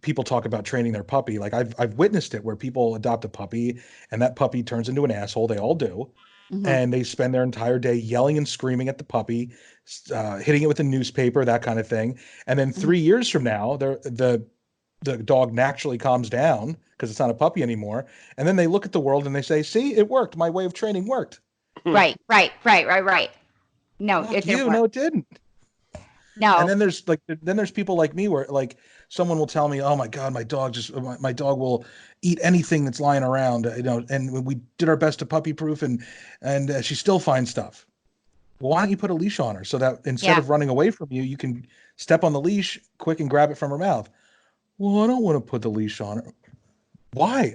people talk about training their puppy, like I've witnessed it where people adopt a puppy and that puppy turns into an asshole. They all do. Mm-hmm. And they spend their entire day yelling and screaming at the puppy, hitting it with a newspaper, that kind of thing. And then 3 years from now, the dog naturally calms down because it's not a puppy anymore. And then they look at the world and they say, see, it worked. My way of training worked. Right. No, Fuck it didn't you. work. No, it didn't. No. And then there's people like me where like someone will tell me, oh my God, my dog will eat anything that's lying around, and we did our best to puppy proof and she still finds stuff. Well, why don't you put a leash on her so that instead of running away from you, you can step on the leash quick and grab it from her mouth? Well, I don't want to put the leash on her. Why?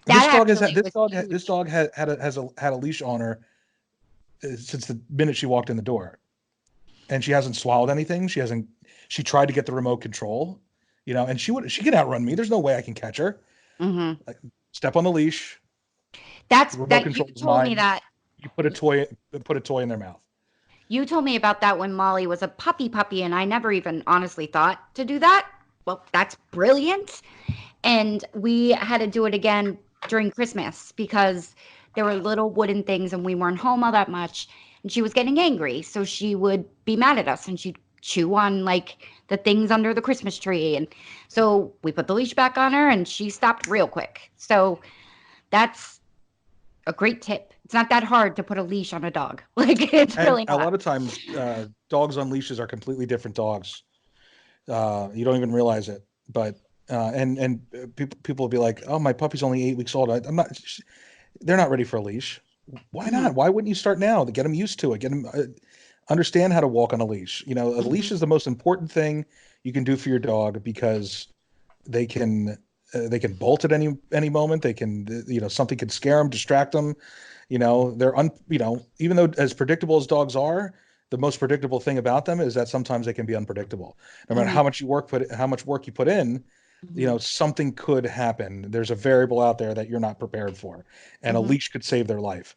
This dog has had a leash on her since the minute she walked in the door, and she hasn't swallowed anything. She tried to get the remote control, and she can outrun me. There's no way I can catch her. Mm-hmm. Like, step on the leash. You told me that. You put a toy in their mouth. You told me about that when Molly was a puppy, and I never even honestly thought to do that. Well, that's brilliant. And we had to do it again during Christmas because there were little wooden things and we weren't home all that much. And she was getting angry. So she would be mad at us and she'd chew on like the things under the Christmas tree. And so we put the leash back on her and she stopped real quick. So that's a great tip. It's not that hard to put a leash on a dog. Like it's And really a not. lot of times, dogs on leashes are completely different dogs. You don't even realize it. But people will be like, "Oh, my puppy's only 8 weeks old. I'm not." They're not ready for a leash. Why Mhm. not? Why wouldn't you start now to get them used to it? Get them understand how to walk on a leash. You know, a leash Mhm. is the most important thing you can do for your dog because they can bolt at any moment. They can something can scare them, distract them. Even though as predictable as dogs are, the most predictable thing about them is that sometimes they can be unpredictable. No matter Mhm. how much work you put in, Mhm. something could happen. There's a variable out there that you're not prepared for, and a Mhm. leash could save their life.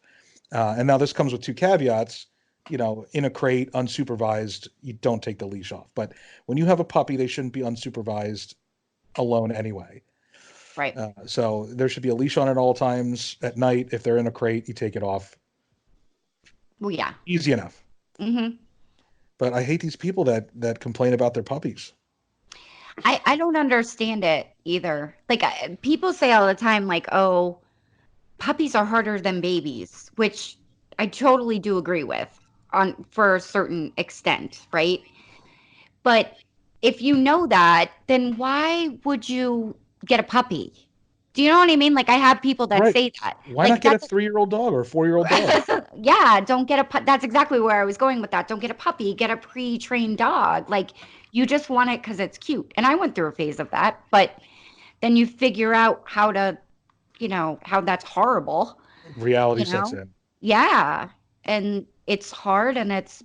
And now this comes with two caveats. In a crate, unsupervised, you don't take the leash off. But when you have a puppy, they shouldn't be unsupervised alone anyway. Right. So there should be a leash on at all times. At night, if they're in a crate, you take it off. Well, yeah. Easy enough. Mhm. But I hate these people that complain about their puppies. I don't understand it either. Like people say all the time, like, "Oh, puppies are harder than babies," which I totally do agree with on for a certain extent, right? But if you know that, then why would you get a puppy? Do you know what I mean? Like I have people that Right. say that. Why not Like get a that's 3-year-old dog or a 4-year-old dog? yeah, don't get a that's exactly where I was going with that. Don't get a puppy, get a pre-trained dog. Like you just want it because it's cute. And I went through a phase of that, but then you figure out how to, how that's horrible, Reality you sets know? in. Yeah. And it's hard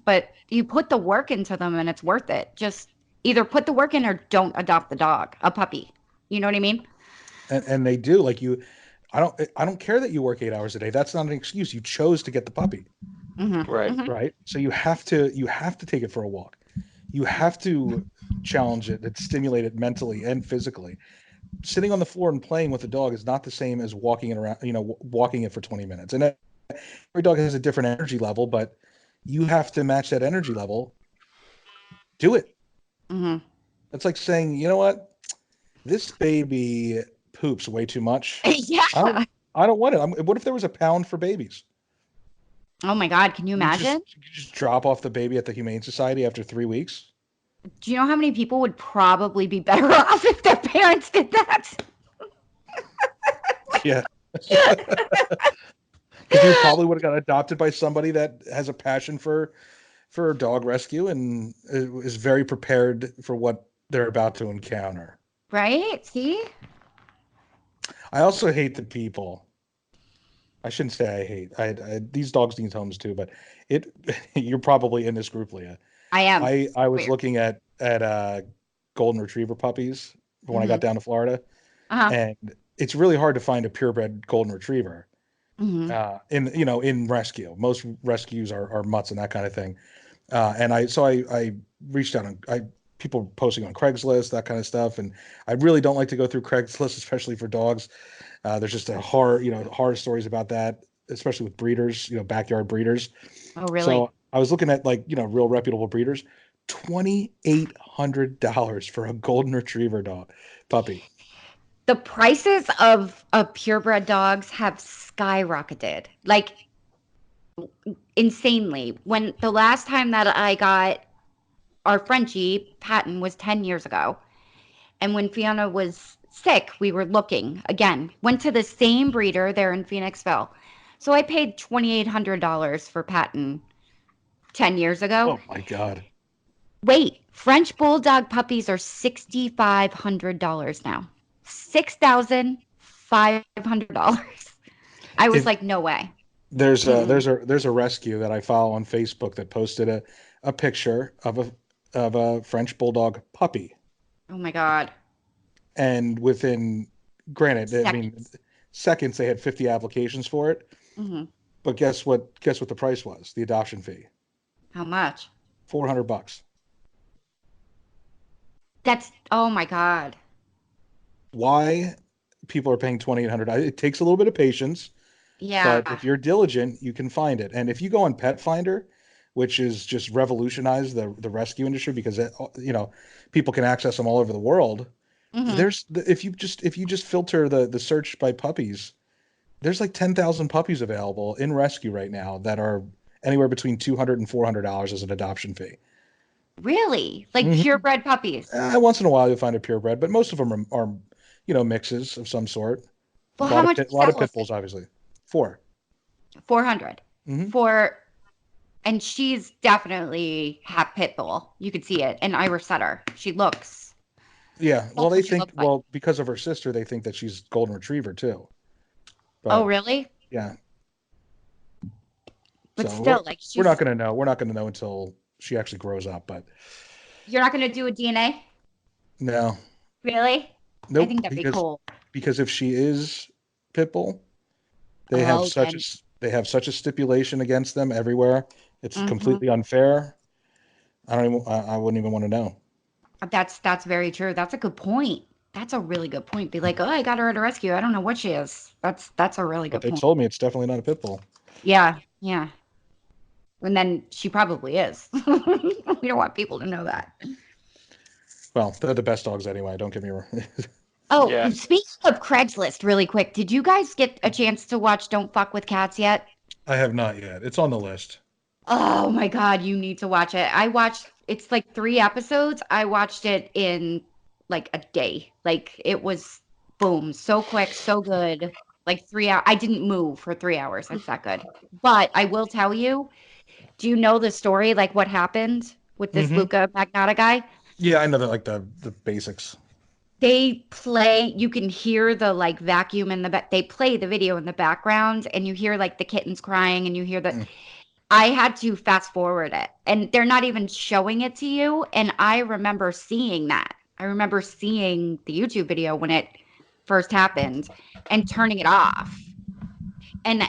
but you put the work into them and it's worth it. Just either put the work in or don't adopt the dog, a puppy. You know what I mean? And they do. Like you, I don't care that you work 8 hours a day. That's not an excuse. You chose to get the puppy, Hmm. Right. Hmm. right? So you have to take it for a walk. You have to challenge it and stimulate it mentally and physically. Sitting on the floor and playing with the dog is not the same as walking it around, walking it for 20 minutes. And every dog has a different energy level, but you have to match that energy level. Do it. Hmm. It's like saying, you know what? This baby poops way too much. I don't Yeah. I don't want it. What if there was a pound for babies? Oh my God. Can you imagine? You just drop off the baby at the Humane Society after 3 weeks. Do you know how many people would probably be better off if their parents did that? Yeah, because you probably would have got adopted by somebody that has a passion for dog rescue and is very prepared for what they're about to encounter. Right? See? I also hate the people. I shouldn't say I hate. These dogs need homes too, but it you're probably in this group, Leah. I am. I was Weird. looking at golden retriever puppies when I got Hmm. down to Florida, Uh-huh. and it's really hard to find a purebred golden retriever Hmm. in rescue. Most rescues are mutts and that kind of thing. And I reached out on people posting on Craigslist, that kind of stuff, and I really don't like to go through Craigslist, especially for dogs. There's just a horror stories about that, especially with breeders, backyard breeders. Oh, really? So I was looking at real reputable breeders, $2,800 for a golden retriever dog puppy. The prices of purebred dogs have skyrocketed. Like insanely. When the last time that I got our Frenchie, Patton, was 10 years ago. And when Fiona was sick, we were looking again. Went to the same breeder there in Phoenixville. So I paid $2,800 for Patton 10 years ago. Oh my God. Wait, French Bulldog puppies are $6,500 now. $6,500. I was If like, no way. there's a Mm-mm. there's a rescue that I follow on Facebook that posted a picture of a French bulldog puppy, Oh my God. and within, granted, I mean, Seconds. seconds they had 50 applications for it. Hmm. But guess what the price was? The adoption fee, How much? $400. Oh my God. Why? people are paying $2,800. It takes a little bit of patience, Yeah. but if you're diligent, you can find it. And if you go on Pet Finder, which is just revolutionized the rescue industry because people can access them all over the world. Hmm. If you just filter the search by puppies, there's like 10,000 puppies available in rescue right now that are anywhere between $200 and $400 as an adoption fee. Really? Like Hmm. purebred puppies? Once in a while you'll find a purebred, but most of them are mixes of some sort. Well, how much A is lot of pit Allison? bulls, obviously. 4. 400 Hmm. for, and she's definitely half pit bull. You could see it. An Irish setter. She looks. Yeah. Well, That's what she looks like. because of her sister, they think that she's golden retriever too. Oh, But really? yeah, But so still, like we're she's. not gonna know. We're not gonna know until she actually grows up. But You're not gonna do a DNA? no, Really? I nope. think that'd be cool. Because if she is pit bull, Oh, then. they have such a stipulation against them everywhere. It's Hmm. completely unfair. I wouldn't even want to know. That's very true. That's a good point. That's a really good point. Be like, oh, I got her at a rescue. I don't know what she is. That's a really But good they point. told me it's definitely not a pit bull. Yeah, yeah. And then she probably is. We don't want people to know that. Well, they're the best dogs anyway. Don't get me wrong. Oh, Yeah. speaking of Craigslist, really quick, did you guys get a chance to watch Don't Fuck with Cats yet? I have not yet. It's on the list. Oh my God, you need to watch it. It's like 3 episodes. I watched it in like a day. Like it was boom, so quick, so good. Like 3 hours. I didn't move for 3 hours. It's that good. But I will tell you, do you know the story? Like what happened with this Hmm. Luca Magnotta guy? Yeah, I know that, like the basics. You can hear the like vacuum in the back. They play the video in the background and you hear like the kittens crying and you hear the Mm. I had to fast forward it and they're not even showing it to you. And I remember seeing that. I remember seeing the YouTube video when it first happened and turning it off. And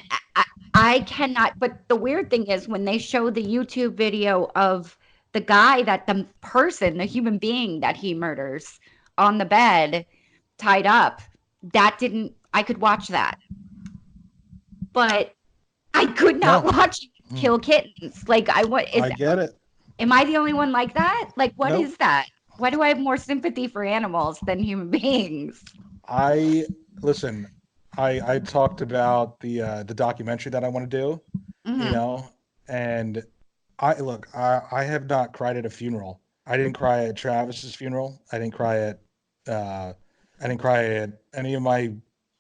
I cannot, but the weird thing is when they show the YouTube video of the guy the person, the human being that he murders on the bed, tied up, I could watch that. But I could not No, watch Mm. kill kittens. Like I get it. am I the only one like that? Like what Nope. is that? Why do I have more sympathy for animals than human beings? I listen. I talked about the documentary that I want to do. You Hmm. know, and I have not cried at a funeral. I didn't cry at Travis's funeral. I didn't cry at any of my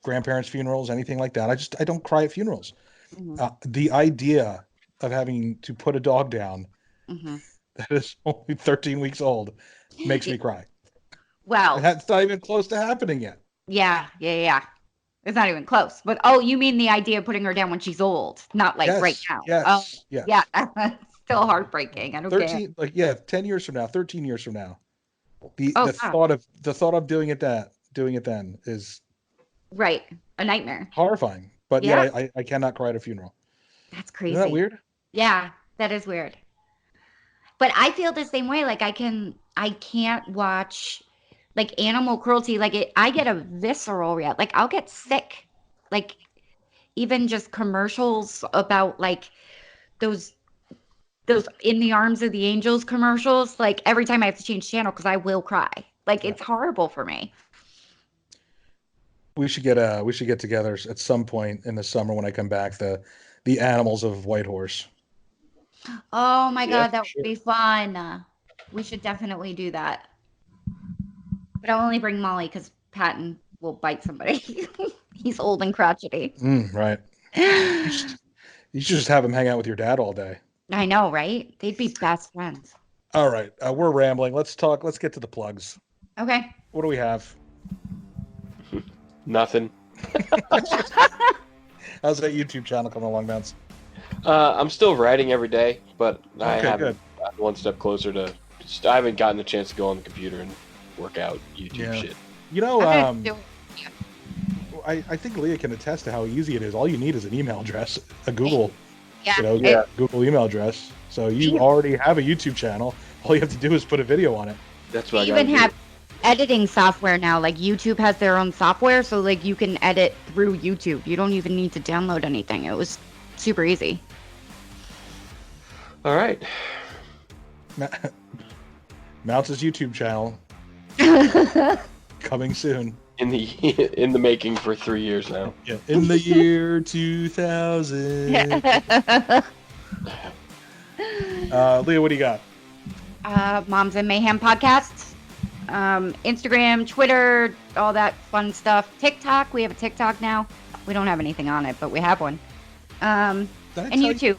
grandparents' funerals, anything like that. I don't cry at funerals. Hmm. The idea of having to put a dog down Hmm. that is only 13 weeks old makes me cry. And Well, that's not even close to happening yet. yeah. It's not even close. But oh, you mean the idea of putting her down when she's old, not like right Yes, now. Oh, yes, yeah, yes. that's still heartbreaking. I don't care. 13, like yeah, 10 years from now, 13 years from now. The Oh the God, thought of doing it then is right. A nightmare. horrifying. But yet Yeah, I cannot cry at a funeral. that's Isn't that crazy. weird? Yeah, that is weird. But I feel the same way. Like I can't watch like animal cruelty. I get a visceral react. Like I'll get sick. Like even just commercials about like those in the arms of the angels commercials. Like every time I have to change channel because I will cry. Like Yeah. it's horrible for me. We should get together at some point in the summer when I come back. The animals of Whitehorse. Oh my Yeah, God, for that would sure. be fun. We should definitely do that. But I'll only bring Molly because Patton will bite somebody. He's old and crotchety. Right. You should just have him hang out with your dad all day. I know, right? They'd be best friends. All right. We're rambling. Let's talk. Let's get to the plugs. Okay. What do we have? Nothing. How's that YouTube channel coming along, Bounce? I'm still writing every day, but I Okay, haven't good. gotten one step closer to. I haven't gotten a chance to go on the computer and work out YouTube Yeah. shit. You know, I'm gonna do I think Leah can attest to how easy it is. All you need is an email address, a Google, Yeah. Yeah. Google email address. So you Yeah. already have a YouTube channel. All you have to do is put a video on it. That's They what I even gotta have editing software now. Like YouTube has their own software, so like you can edit through YouTube. You don't even need to download anything. It was super easy. All right. Mounts' YouTube channel coming soon. In the making for 3 years now. Yeah, in the year 2000. Leah, what do you got? Moms and Mayhem podcasts, Instagram, Twitter, all that fun stuff. TikTok, we have a TikTok now. We don't have anything on it, but we have one. And YouTube.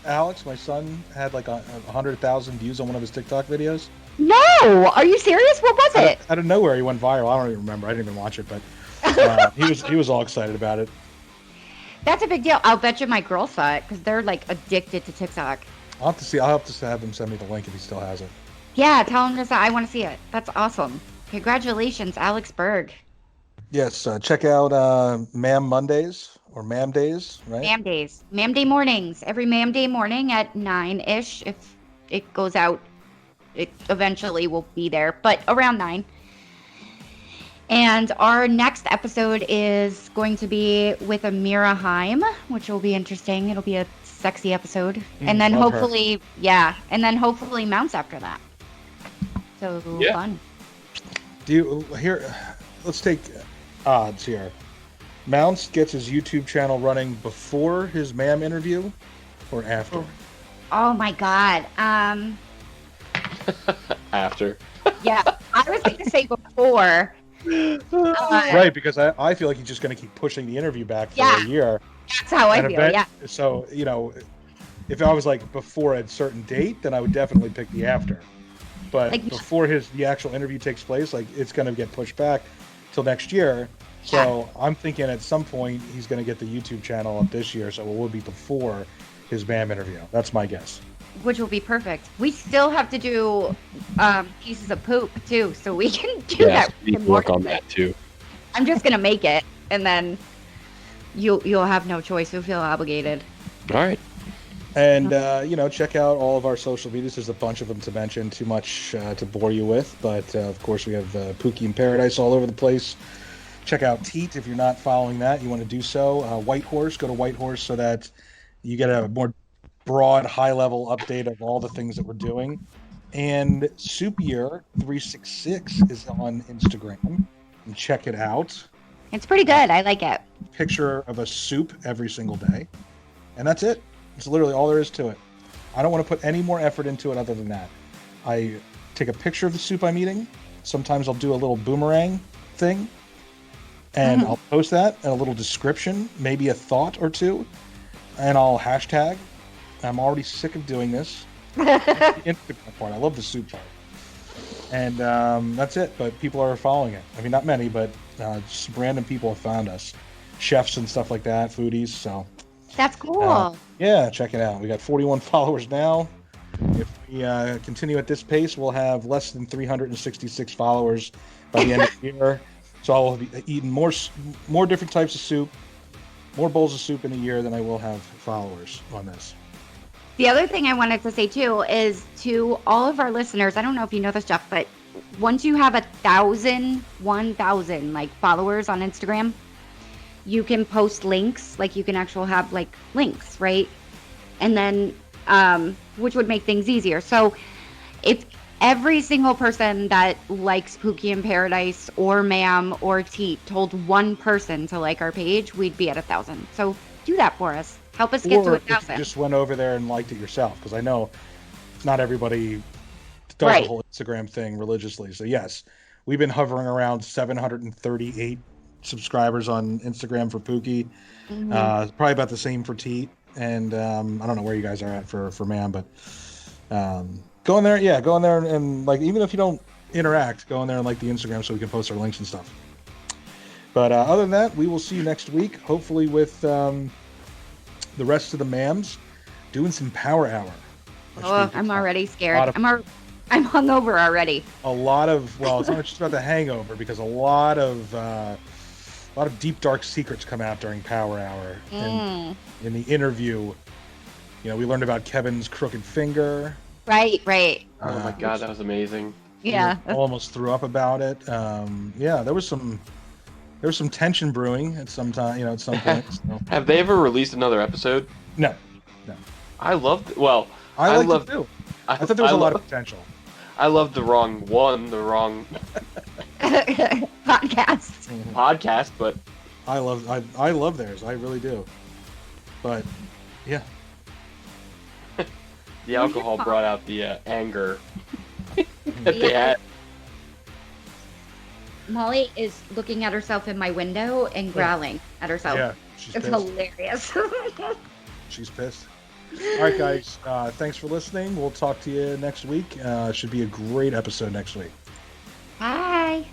Alex, my son, had like 100,000 views on one of his TikTok videos. No, are you serious? What was it? Out of nowhere, he went viral. I don't even remember. I didn't even watch it, but he was all excited about it. That's a big deal. I'll bet you my girls saw it because they're like addicted to TikTok. I'll have to see. I'll have to have him send me the link if he still has it. Yeah, tell him this. I want to see it. That's awesome. Congratulations, Alex Berg. Yes, check out Ma'am Mondays or Ma'am Days, right? Ma'am Days. Ma'am Day mornings. Every Ma'am Day morning at 9-ish. If it goes out, it eventually will be there, but around 9. And our next episode is going to be with Amira Haim, which will be interesting. It'll be a sexy episode. And then hopefully, and then hopefully Mounts after that. So fun. Do you here? Let's take odds here. Mounts gets his YouTube channel running before his Ma'am interview or after? Oh my God. After. Yeah, I was going to say before. Right, because I feel like he's just going to keep pushing the interview back for a year. That's how I feel, yeah. So, if I was like before a certain date, then I would definitely pick the after. But like, before the actual interview takes place, like it's going to get pushed back till next year. So I'm thinking at some point he's going to get the YouTube channel up this year, so it will be before his Ma'am interview. That's my guess. Which will be perfect. We still have to do pieces of poop too, so we can do that. We need to work on that too. I'm just gonna make it, and then you'll have no choice. You'll feel obligated. All right. And check out all of our social medias. There's a bunch of them to mention. Too much to bore you with, but of course we have Pookie in Paradise all over the place. Check out Teat if you're not following that. You want to do so. White Horse. Go to White Horse so that you get a more broad, high-level update of all the things that we're doing. And Soupier366 is on Instagram. And check it out. It's pretty good. I like it. Picture of a soup every single day. And that's it. It's literally all there is to it. I don't want to put any more effort into it other than that. I take a picture of the soup I'm eating. Sometimes I'll do a little boomerang thing. And I'll post that and a little description, maybe a thought or two. And I'll hashtag. I'm already sick of doing this. The Instagram part. I love the soup part. And that's it. But people are following it. I mean, not many, but just random people have found us. Chefs and stuff like that, foodies. So that's cool. Yeah, check it out. We got 41 followers now. If we continue at this pace, we'll have less than 366 followers by the end of the year. So I'll be eating more different types of soup, more bowls of soup in a year than I will have followers on this. The other thing I wanted to say too is to all of our listeners, I don't know if you know this, Jeff, but once you have 1,000 like followers on Instagram, you can post links, like you can actually have like links, right? And then, which would make things easier. So if every single person that likes Pookie in Paradise or Ma'am or Teat told one person to like our page, we'd be at 1,000. So do that for us. Help us get to 1,000. If you just went over there and liked it yourself, because I know not everybody does the whole Instagram thing religiously. So yes, we've been hovering around 738 subscribers on Instagram for Pookie. Probably about the same for Teat. And I don't know where you guys are at for Ma'am, but go in there and like, even if you don't interact, go in there and like the Instagram so we can post our links and stuff. But other than that, we will see you next week, hopefully with the rest of the Ma'ams doing some Power Hour. Oh, I'm already scared. I'm hungover already. Well, it's not just about the hangover, because a lot of deep dark secrets come out during Power Hour. And in the interview, we learned about Kevin's crooked finger. Right. Oh my God, that was amazing. Yeah. almost threw up about it. Yeah, there was some tension brewing at some time, at some point. So. Have they ever released another episode? No, I loved. Well, I liked loved. it too. I thought there was a lot of potential. I loved the wrong Podcast. podcast, but I love theirs. I really do. But yeah, the alcohol brought out the anger that they had. Molly is looking at herself in my window and growling at herself. yeah, she's It's pissed. hilarious. She's pissed. All right, guys. Thanks for listening. We'll talk to you next week. Should be a great episode next week. Bye.